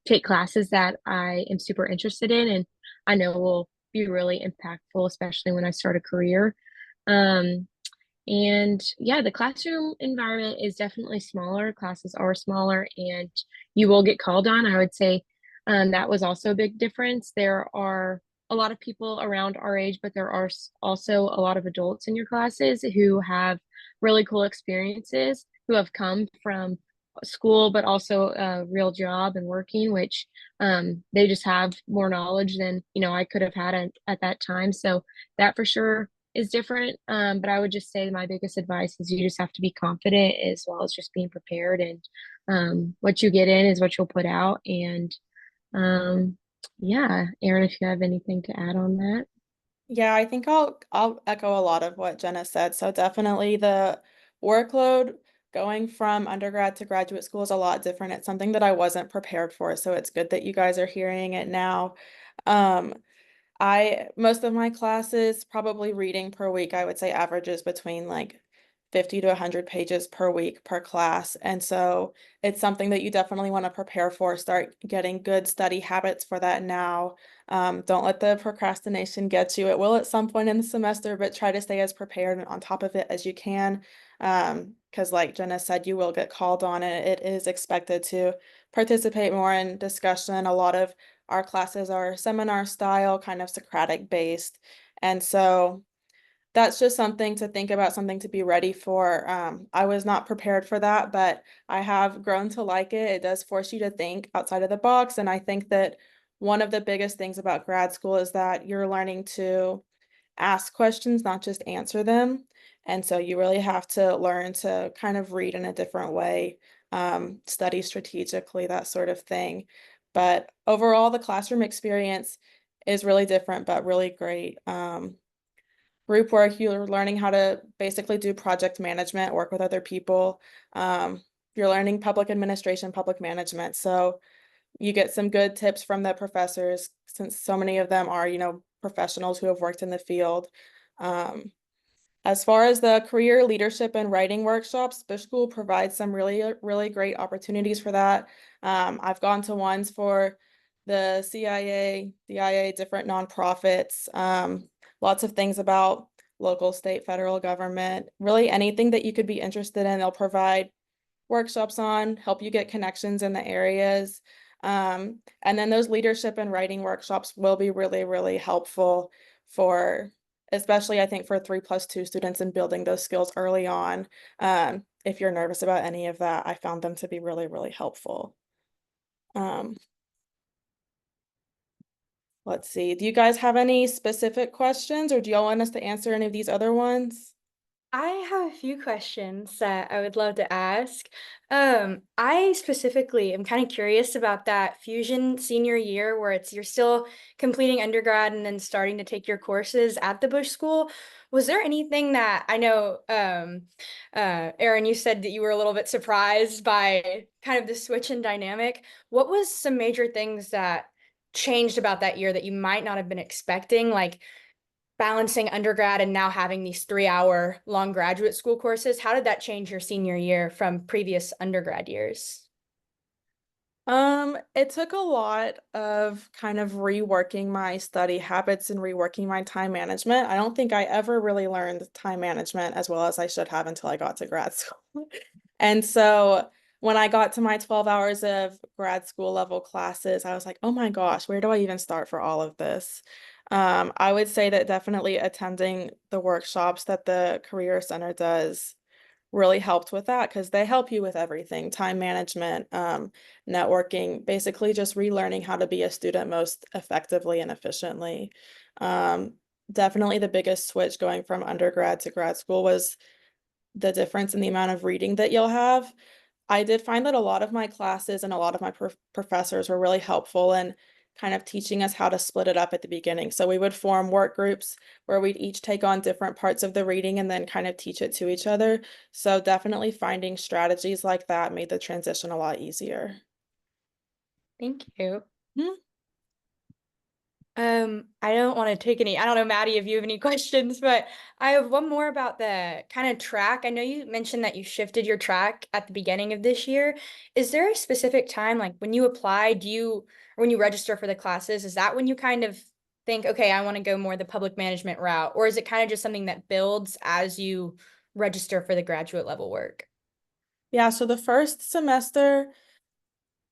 take classes that I am super interested in and I know will be really impactful, especially when I start a career. Um, and yeah, the classroom environment is definitely smaller. Classes are smaller and you will get called on. I would say that was also a big difference. There are a lot of people around our age, but there are also a lot of adults in your classes who have really cool experiences, who have come from school, but also a real job and working, which they just have more knowledge than, I could have had at that time. So that for sure is different. But I would just say my biggest advice is you just have to be confident as well as just being prepared. And what you get in is what you'll put out. And yeah, Aaron, if you have anything to add on that. Yeah, I think I'll echo a lot of what Jenna said. So definitely the workload going from undergrad to graduate school is a lot different. It's something that I wasn't prepared for, so it's good that you guys are hearing it now. Um, most of my classes, probably reading per week, I would say averages between like 50 to 100 pages per week per class. And so it's something that you definitely want to prepare for. Start getting good study habits for that now. Don't let the procrastination get you. It will at some point in the semester, but try to stay as prepared and on top of it as you can. Because like Jenna said, you will get called on and it is expected to participate more in discussion. A lot of our classes are seminar style, kind of Socratic based. And so that's just something to think about, something to be ready for. I was not prepared for that, but I have grown to like it. It does force you to think outside of the box. And I think that one of the biggest things about grad school is that you're learning to ask questions, not just answer them. And so you really have to learn to kind of read in a different way, study strategically, that sort of thing. But overall, the classroom experience is really different, but really great. Group work, you're learning how to basically do project management, work with other people. You're learning public administration, public management. So you get some good tips from the professors since so many of them are, professionals who have worked in the field. As far as the career leadership and writing workshops, Bush School provides some really, really great opportunities for that. I've gone to ones for the CIA, DIA, different nonprofits, lots of things about local, state, federal government, really anything that you could be interested in, they'll provide workshops on, help you get connections in the areas. And then those leadership and writing workshops will be really, really helpful for, especially I think for 3+2 students and building those skills early on. If you're nervous about any of that, I found them to be really, really helpful. Let's see. Do you guys have any specific questions or do y'all want us to answer any of these other ones? I have a few questions that I would love to ask. I specifically am kind of curious about that fusion senior year where you're still completing undergrad and then starting to take your courses at the Bush School. Was there anything that I know, Erin, you said that you were a little bit surprised by kind of the switch in dynamic. What was some major things that changed about that year that you might not have been expecting? Like, balancing undergrad and now having these 3-hour long graduate school courses, how did that change your senior year from previous undergrad years? It took a lot of kind of reworking my study habits and reworking my time management. I don't think I ever really learned time management as well as I should have until I got to grad school. And so when I got to my 12 hours of grad school level classes, I was like, oh my gosh, where do I even start for all of this? I would say that definitely attending the workshops that the Career Center does really helped with that because they help you with everything, time management, networking, basically just relearning how to be a student most effectively and efficiently. Um, Definitely the biggest switch going from undergrad to grad school was the difference in the amount of reading that you'll have. I did find that a lot of my classes and a lot of my professors were really helpful in kind of teaching us how to split it up at the beginning. So we would form work groups where we'd each take on different parts of the reading and then kind of teach it to each other. So definitely finding strategies like that made the transition a lot easier. Thank you. Hmm. I don't want to take any, I don't know, Maddie, if you have any questions, but I have one more about the kind of track. I know you mentioned that you shifted your track at the beginning of this year. Is there a specific time, like when you apply, or when you register for the classes, is that when you kind of think, okay, I want to go more the public management route, or is it kind of just something that builds as you register for the graduate level work? Yeah, so the first semester,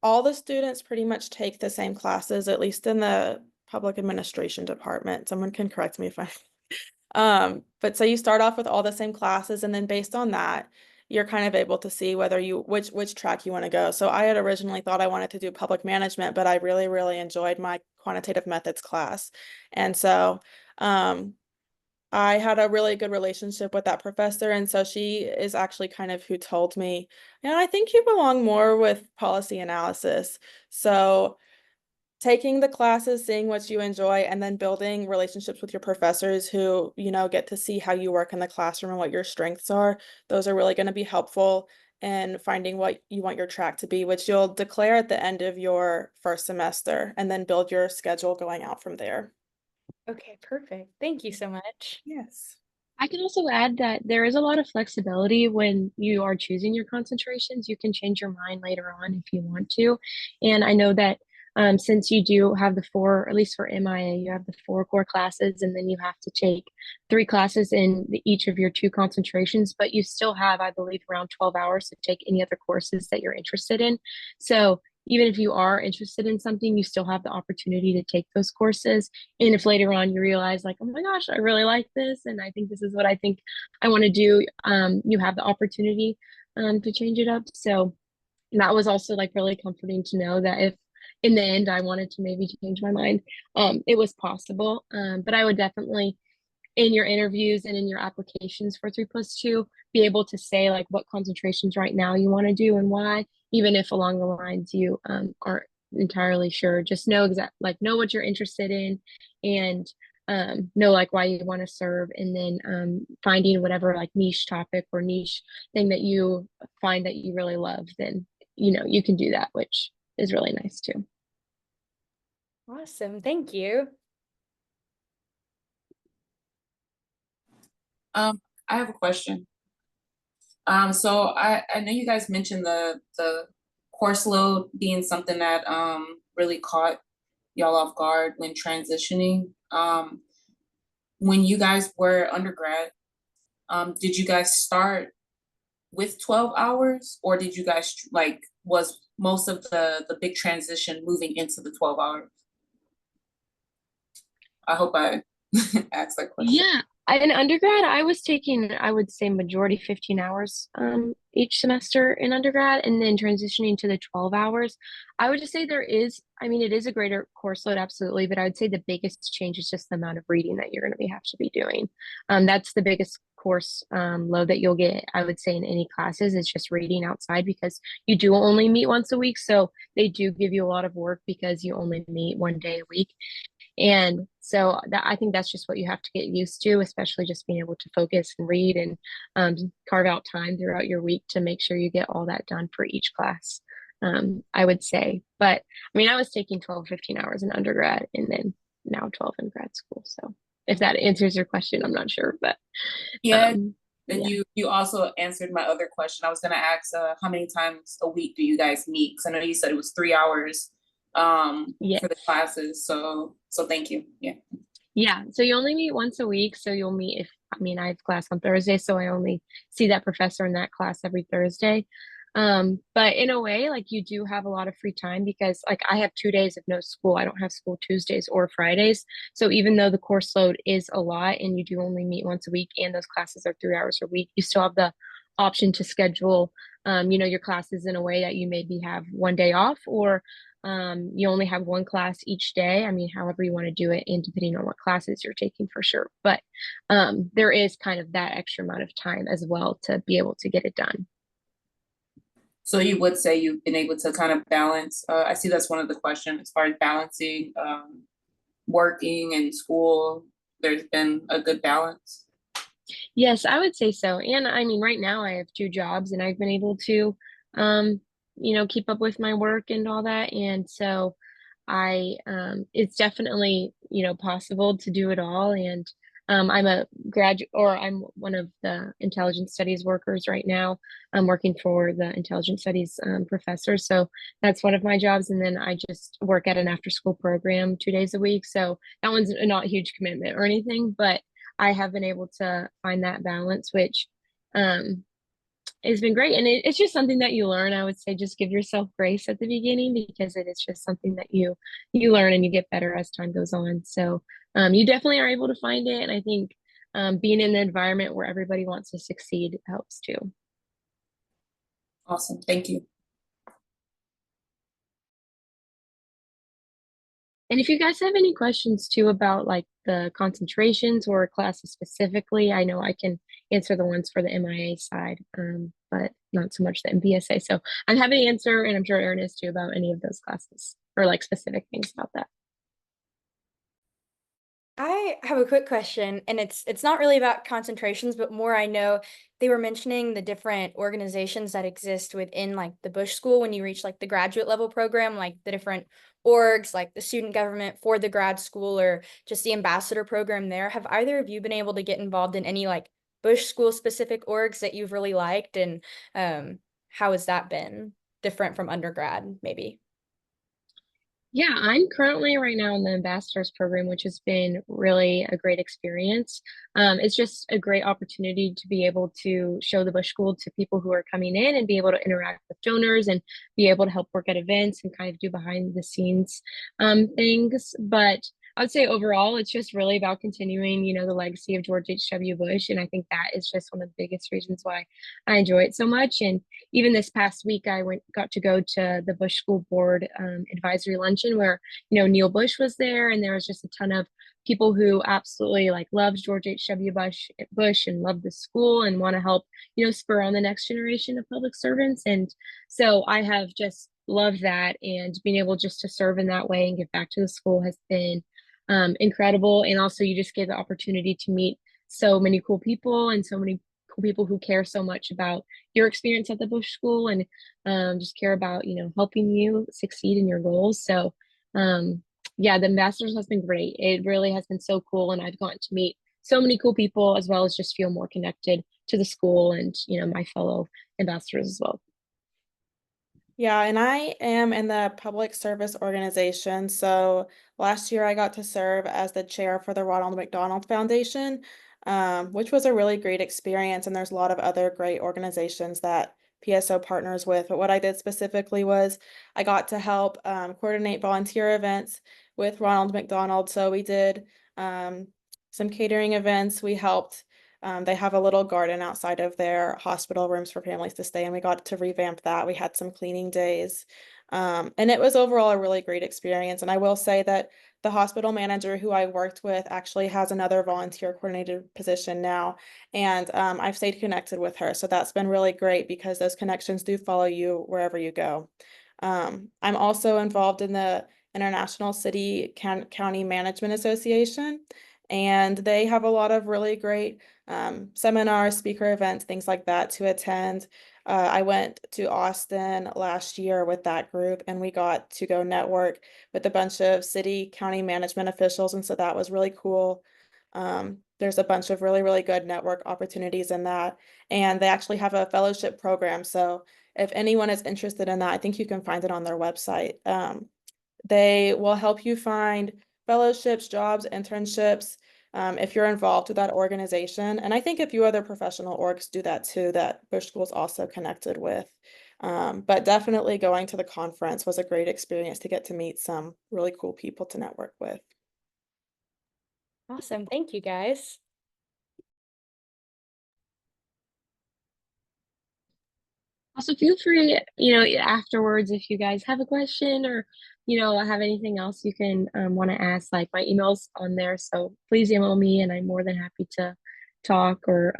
all the students pretty much take the same classes, at least in the public administration department. Someone can correct me if I but so you start off with all the same classes, and then based on that, you're kind of able to see whether which track you want to go. So I had originally thought I wanted to do public management, but I really, really enjoyed my quantitative methods class. And so I had a really good relationship with that professor, and so she is actually kind of who told me, I think you belong more with policy analysis. So taking the classes, seeing what you enjoy, and then building relationships with your professors who, get to see how you work in the classroom and what your strengths are. Those are really going to be helpful in finding what you want your track to be, which you'll declare at the end of your first semester, and then build your schedule going out from there. Okay, perfect. Thank you so much. Yes. I can also add that there is a lot of flexibility when you are choosing your concentrations. You can change your mind later on if you want to. And I know that since you do have the four, at least for MIA, you have the 4 core classes, and then you have to take 3 classes in each of your 2 concentrations, but you still have, I believe, around 12 hours to take any other courses that you're interested in. So even if you are interested in something, you still have the opportunity to take those courses. And if later on you realize, like, oh my gosh, I really like this, and I think this is what I think I want to do, you have the opportunity to change it up. So that was also like really comforting to know that if in the end I wanted to maybe change my mind, it was possible. But I would definitely, in your interviews and in your applications for 3+2, be able to say like what concentrations right now you want to do and why, even if along the lines you aren't entirely sure. Just know know what you're interested in, and know like why you want to serve, and then finding whatever like niche topic or niche thing that you find that you really love, then you can do that, which is really nice too. Awesome. Thank you. I have a question. So I know you guys mentioned the course load being something that really caught y'all off guard when transitioning. When you guys were undergrad, did you guys start with 12 hours, or did you guys was most of the big transition moving into the 12 hours? I hope I asked that question. Yeah, in undergrad, I was taking, I would say, majority 15 hours each semester in undergrad, and then transitioning to the 12 hours. I would just say it is a greater course load, absolutely, but I would say the biggest change is just the amount of reading that you're going to have to be doing. That's the biggest course load that you'll get, I would say, in any classes is just reading outside, because you do only meet once a week. So they do give you a lot of work because you only meet one day a week. And so I think that's just what you have to get used to, especially just being able to focus and read and carve out time throughout your week to make sure you get all that done for each class, I would say. But I mean, I was taking 12, 15 hours in undergrad and then now 12 in grad school. So if that answers your question, I'm not sure, but Yeah. yeah. You also answered my other question. I was going to ask how many times a week do you guys meet? Because I know you said it was 3 hours Yes. for the classes. So thank you. Yeah, so you only meet once a week. So you'll meet I have class on Thursday, so I only see that professor in that class every Thursday. But in a way, like, you do have a lot of free time, because like I have 2 days of no school. I don't have school Tuesdays or Fridays. So even though the course load is a lot and you do only meet once a week and those classes are 3 hours a week, you still have the option to schedule, your classes in a way that you maybe have one day off, or you only have one class each day. I mean, however you want to do it, and depending on what classes you're taking, for sure. But there is kind of that extra amount of time as well to be able to get it done. So you would say you've been able to kind of balance, I see that's one of the questions, as far as balancing working and school, there's been a good balance? Yes, I would say so. And I mean, right now I have 2 jobs and I've been able to, keep up with my work and all that. And so it's definitely, possible to do it all. And I'm a graduate, or I'm one of the intelligence studies workers right now. I'm working for the intelligence studies professor. So that's one of my jobs. And then I just work at an after school program 2 days a week. So that one's not a huge commitment or anything, but I have been able to find that balance, which has been great. And it's just something that you learn. I would say just give yourself grace at the beginning, because it is just something that you learn and you get better as time goes on. So you definitely are able to find it. And I think being in an environment where everybody wants to succeed helps too. Awesome. Thank you. And if you guys have any questions too about like the concentrations or classes specifically, I know I can answer the ones for the MIA side, but not so much the MPSA. So I'm happy to answer, and I'm sure Erin is too, about any of those classes or like specific things about that. I have a quick question, and it's not really about concentrations, but more, I know they were mentioning the different organizations that exist within like the Bush School when you reach like the graduate level program, like the different orgs, like the student government for the grad school, or just the ambassador program there. Have either of you been able to get involved in any like Bush School specific orgs that you've really liked, and how has that been different from undergrad, maybe? Yeah, I'm currently right now in the ambassadors program, which has been really a great experience. It's just a great opportunity to be able to show the Bush School to people who are coming in and be able to interact with donors and be able to help work at events and kind of do behind the scenes things. But I would say overall, it's just really about continuing, the legacy of George H.W. Bush. And I think that is just one of the biggest reasons why I enjoy it so much. And even this past week, I got to go to the Bush School Board advisory luncheon where, Neil Bush was there, and there was just a ton of people who absolutely like loved George H.W. Bush and loved the school and want to help, spur on the next generation of public servants. And so I have just loved that, and being able just to serve in that way and give back to the school has been incredible. And also you just get the opportunity to meet so many cool people and so many cool people who care so much about your experience at the Bush School and just care about, helping you succeed in your goals. So yeah, the ambassadors has been great. It really has been so cool. And I've gotten to meet so many cool people, as well as just feel more connected to the school and, my fellow ambassadors as well. Yeah, and I am in the public service organization. So last year I got to serve as the chair for the Ronald McDonald Foundation, which was a really great experience. And there's a lot of other great organizations that PSO partners with. But what I did specifically was I got to help coordinate volunteer events with Ronald McDonald. So we did some catering events. We helped. They have a little garden outside of their hospital rooms for families to stay, and we got to revamp that. We had some cleaning days. And it was overall a really great experience. And I will say that the hospital manager who I worked with actually has another volunteer coordinator position now, and I've stayed connected with her. So that's been really great because those connections do follow you wherever you go. I'm also involved in the International City County Management Association, and they have a lot of really great seminars, speaker events, things like that to attend. I went to Austin last year with that group, and we got to go network with a bunch of city, county management officials, and so that was really cool. There's a bunch of really, really good network opportunities in that, and they actually have a fellowship program. So if anyone is interested in that, I think you can find it on their website. They will help you find fellowships, jobs, internships, if you're involved with that organization. And I think a few other professional orgs do that too, that Bush School's also connected with. But definitely going to the conference was a great experience to get to meet some really cool people to network with. Awesome. Thank you, guys. Also, feel free, afterwards, if you guys have a question or, have anything else you can want to ask, like my email's on there. So please email me and I'm more than happy to talk or,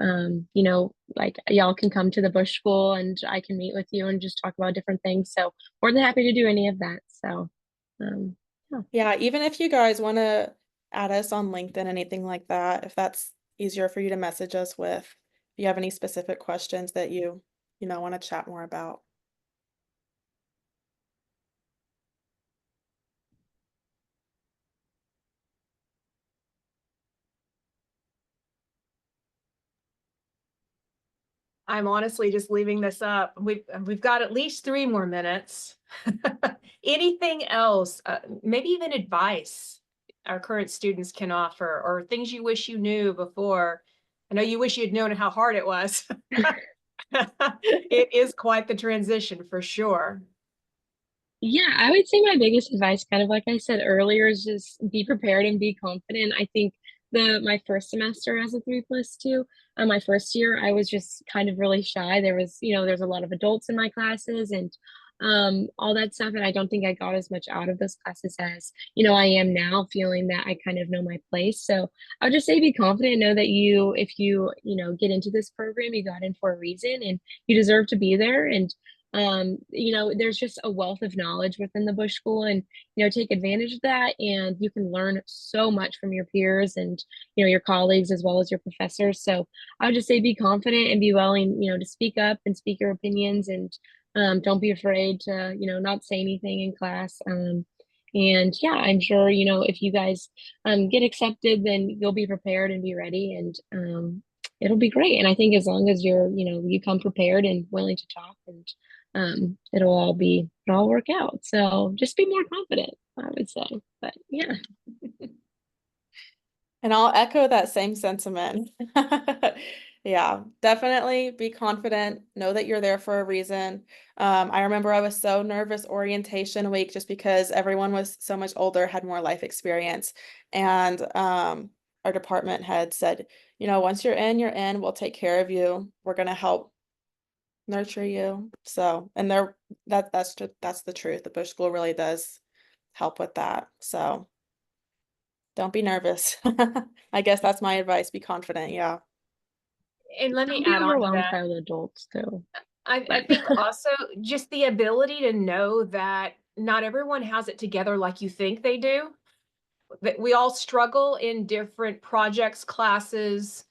like y'all can come to the Bush School and I can meet with you and just talk about different things. So more than happy to do any of that. So, yeah. Yeah, even if you guys want to add us on LinkedIn, anything like that, if that's easier for you to message us with, if you have any specific questions that you want to chat more about. I'm honestly just leaving this up. We've got at least 3 more minutes. Anything else? Maybe even advice our current students can offer, or things you wish you knew before. I know you wish you'd known how hard it was. It is quite the transition for sure. Yeah, I would say my biggest advice, kind of like I said earlier, is just be prepared and be confident. I think my first semester as a 3+2, my first year, I was just kind of really shy. There's a lot of adults in my classes and all that stuff, and I don't think I got as much out of those classes as I am now, feeling that I kind of know my place. So I would just say be confident, know that if you get into this program, you got in for a reason, and you deserve to be there. And there's just a wealth of knowledge within the Bush School, and take advantage of that, and you can learn so much from your peers and your colleagues as well as your professors. So I would just say be confident and be willing to speak up and speak your opinions, and don't be afraid to not say anything in class. And yeah, I'm sure if you guys get accepted, then you'll be prepared and be ready, and it'll be great. And I think as long as you come prepared and willing to talk, and it'll all work out. So just be more confident, I would say. But yeah. And I'll echo that same sentiment. Yeah, definitely be confident. Know that you're there for a reason. I remember I was so nervous orientation week just because everyone was so much older, had more life experience. And our department head said, once you're in, we'll take care of you. We're going to help nurture you. So, and that's the truth. The Bush School really does help with that. So don't be nervous. I guess that's my advice. Be confident. Yeah. And let Don't me be add on to overwhelmed that. by the adults too. I think also just the ability to know that not everyone has it together like you think they do. That we all struggle in different projects, classes,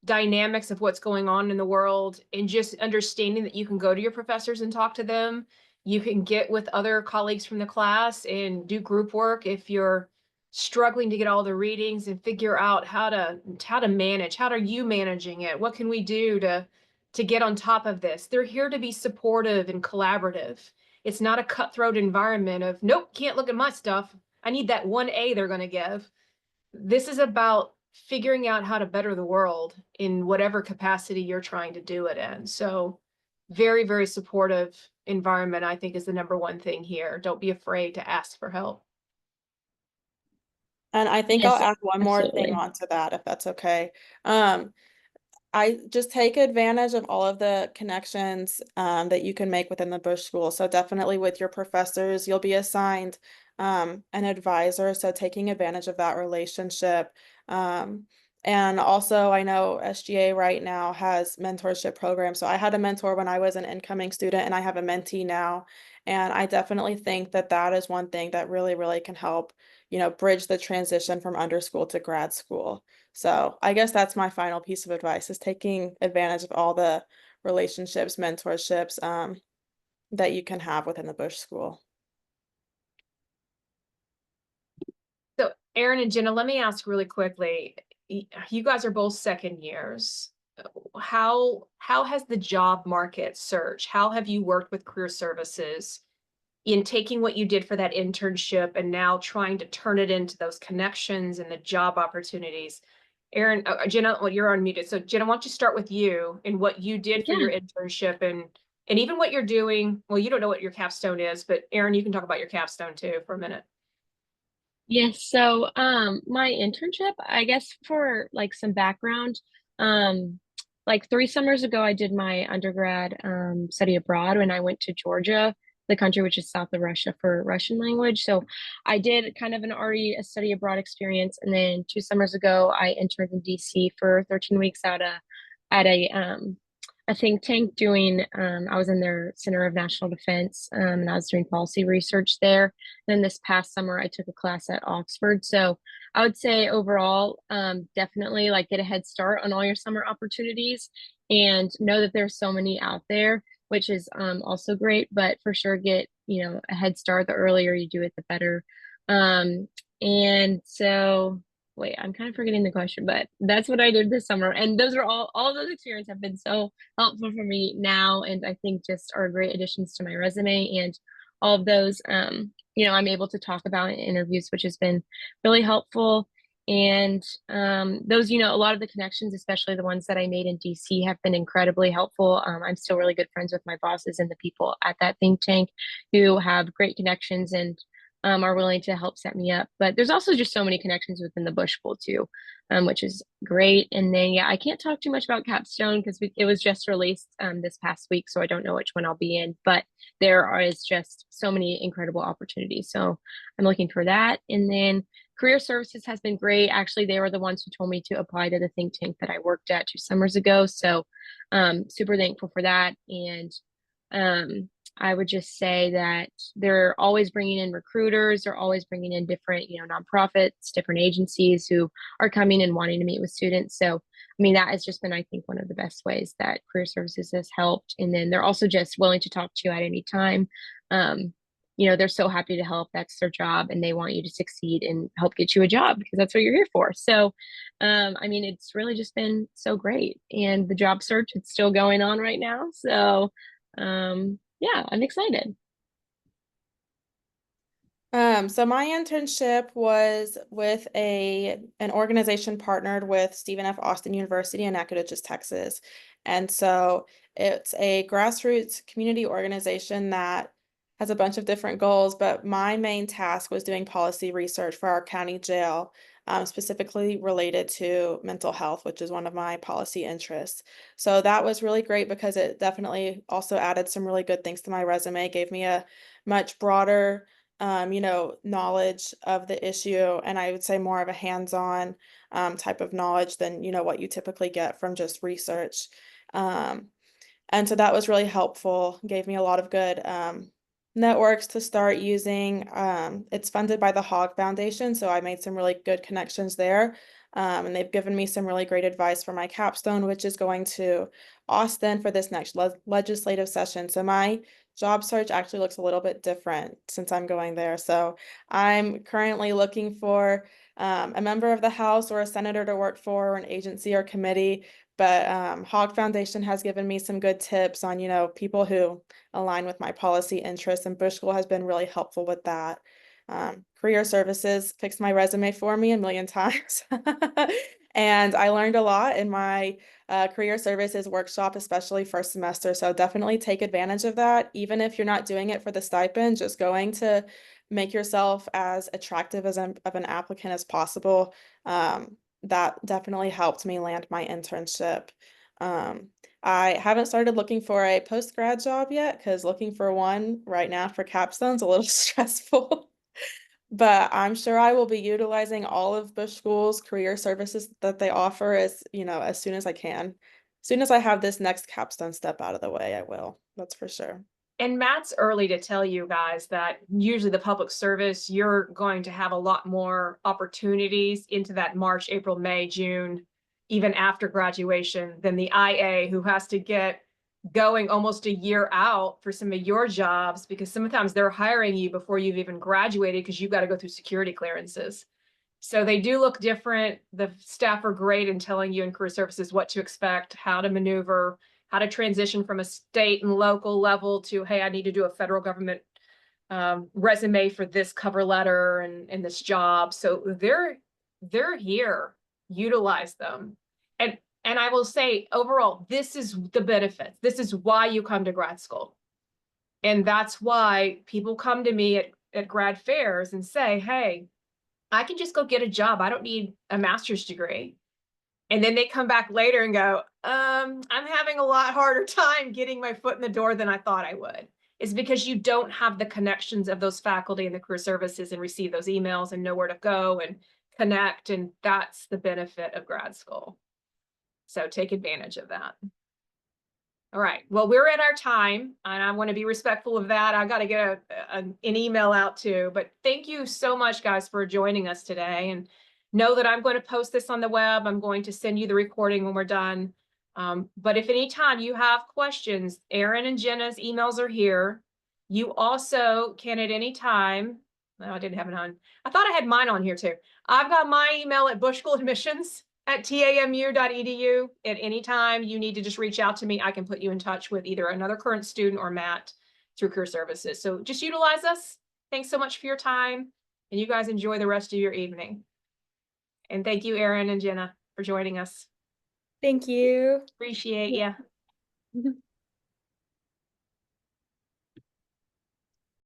dynamics of what's going on in the world, and just understanding that you can go to your professors and talk to them. You can get with other colleagues from the class and do group work if you're struggling to get all the readings, and figure out how to manage. How are you managing it? What can we do to get on top of this? They're here to be supportive and collaborative. It's not a cutthroat environment of, nope, can't look at my stuff. I need that 1A they're going to give. This is about figuring out how to better the world in whatever capacity you're trying to do it in. So very, very supportive environment, I think, is the number one thing here. Don't be afraid to ask for help. And I think Yes, I'll add one more thing absolutely. onto that, if that's okay. I just take advantage of all of the connections that you can make within the Bush School. So definitely with your professors, you'll be assigned an advisor. So taking advantage of that relationship. And also I know SGA right now has mentorship programs. So I had a mentor when I was an incoming student and I have a mentee now. And I definitely think that that is one thing that really, really can help, bridge the transition from underschool to grad school. So I guess that's my final piece of advice is taking advantage of all the relationships, mentorships, that you can have within the Bush School. So Aaron and Jenna, let me ask really quickly. You guys are both second years. How has the job market search? How have you worked with career services in taking what you did for that internship and now trying to turn it into those connections and the job opportunities? Aaron, Jenna, well, you're unmuted. So Jenna, why don't you start with you and what you did for your internship and even what you're doing. Well, you don't know what your capstone is, but Aaron, you can talk about your capstone too for a minute. Yes, so my internship, I guess for like some background, like 3 summers ago I did my undergrad study abroad when I went to Georgia, the country which is south of Russia, for Russian language. So I did kind of a study abroad experience, and then 2 summers ago I interned in DC for 13 weeks at a think tank doing I was in their Center of National Defense, and I was doing policy research there. Then this past summer I took a class at Oxford. So I would say overall, definitely like get a head start on all your summer opportunities and know that there's so many out there, which is also great, but for sure get, a head start. The earlier you do it, the better. And so wait, I'm kind of forgetting the question, but that's what I did this summer. And those are all those experiences have been so helpful for me now. And I think just are great additions to my resume, and all of those, I'm able to talk about in interviews, which has been really helpful. And those, a lot of the connections, especially the ones that I made in DC, have been incredibly helpful. I'm still really good friends with my bosses and the people at that think tank who have great connections and are willing to help set me up. But there's also just so many connections within the Bush School too, which is great. And then, I can't talk too much about Capstone because it was just released this past week, so I don't know which one I'll be in, but there is just so many incredible opportunities. So I'm looking for that. And then career services has been great. Actually, they were the ones who told me to apply to the think tank that I worked at 2 summers ago. So super thankful for that. And I would just say that they're always bringing in recruiters. They're always bringing in different, nonprofits, different agencies who are coming and wanting to meet with students. So, that has just been, I think, one of the best ways that career services has helped. And then they're also just willing to talk to you at any time. They're so happy to help. That's their job, and they want you to succeed and help get you a job because that's what you're here for. So, it's really just been so great. And the job search, it's still going on right now. So, yeah, I'm excited. So my internship was with an organization partnered with Stephen F. Austin University in Nacogdoches, Texas. And so it's a grassroots community organization that has a bunch of different goals, but my main task was doing policy research for our county jail, specifically related to mental health, which is one of my policy interests. So that was really great because it definitely also added some really good things to my resume, gave me a much broader knowledge of the issue, and I would say more of a hands-on type of knowledge than, what you typically get from just research. And so that was really helpful, gave me a lot of good networks to start using. It's funded by the Hogg Foundation, so I made some really good connections there. And they've given me some really great advice for my capstone, which is going to Austin for this next legislative session. So my job search actually looks a little bit different since I'm going there. So I'm currently looking for a member of the House or a senator to work for, or an agency or committee. But Hogg Foundation has given me some good tips on, people who align with my policy interests, and Bush School has been really helpful with that. Career Services fixed my resume for me a million times. And I learned a lot in my Career Services workshop, especially first semester. So definitely take advantage of that. Even if you're not doing it for the stipend, just going to make yourself as attractive of an applicant as possible. That definitely helped me land my internship. I haven't started looking for a post-grad job yet because looking for one right now for capstone's a little stressful. but I'm sure I will be utilizing all of Bush School's career services that they offer as, as soon as I can. As soon as I have this next capstone step out of the way, I will. That's for sure. And Matt's early to tell you guys that usually the public service, you're going to have a lot more opportunities into that March, April, May, June, even after graduation than the IA, who has to get going almost a year out for some of your jobs, because sometimes they're hiring you before you've even graduated because you've got to go through security clearances. So they do look different. The staff are great in telling you in career services what to expect, how to maneuver, how to transition from a state and local level to, hey, I need to do a federal government resume for this cover letter and this job. So they're here. Utilize them. And I will say overall, this is the benefits. This is why you come to grad school. And that's why people come to me at grad fairs and say, hey, I can just go get a job. I don't need a master's degree. And then they come back later and go, I'm having a lot harder time getting my foot in the door than I thought I would. It's because you don't have the connections of those faculty in the career services and receive those emails and know where to go and connect. And that's the benefit of grad school. So take advantage of that. All right. Well, we're at our time, and I want to be respectful of that. I got to get an email out too. But thank you so much, guys, for joining us today. And know that I'm going to post this on the web. I'm going to send you the recording when we're done. But if any time you have questions, Erin and Jenna's emails are here. You also can at any time. No, I didn't have it on. I thought I had mine on here too. I've got my email at bushschooladmissions@tamu.edu. At any time you need to just reach out to me, I can put you in touch with either another current student or Matt through career services. So just utilize us. Thanks so much for your time, and you guys enjoy the rest of your evening. And thank you, Erin and Jenna, for joining us. Thank you. Appreciate you.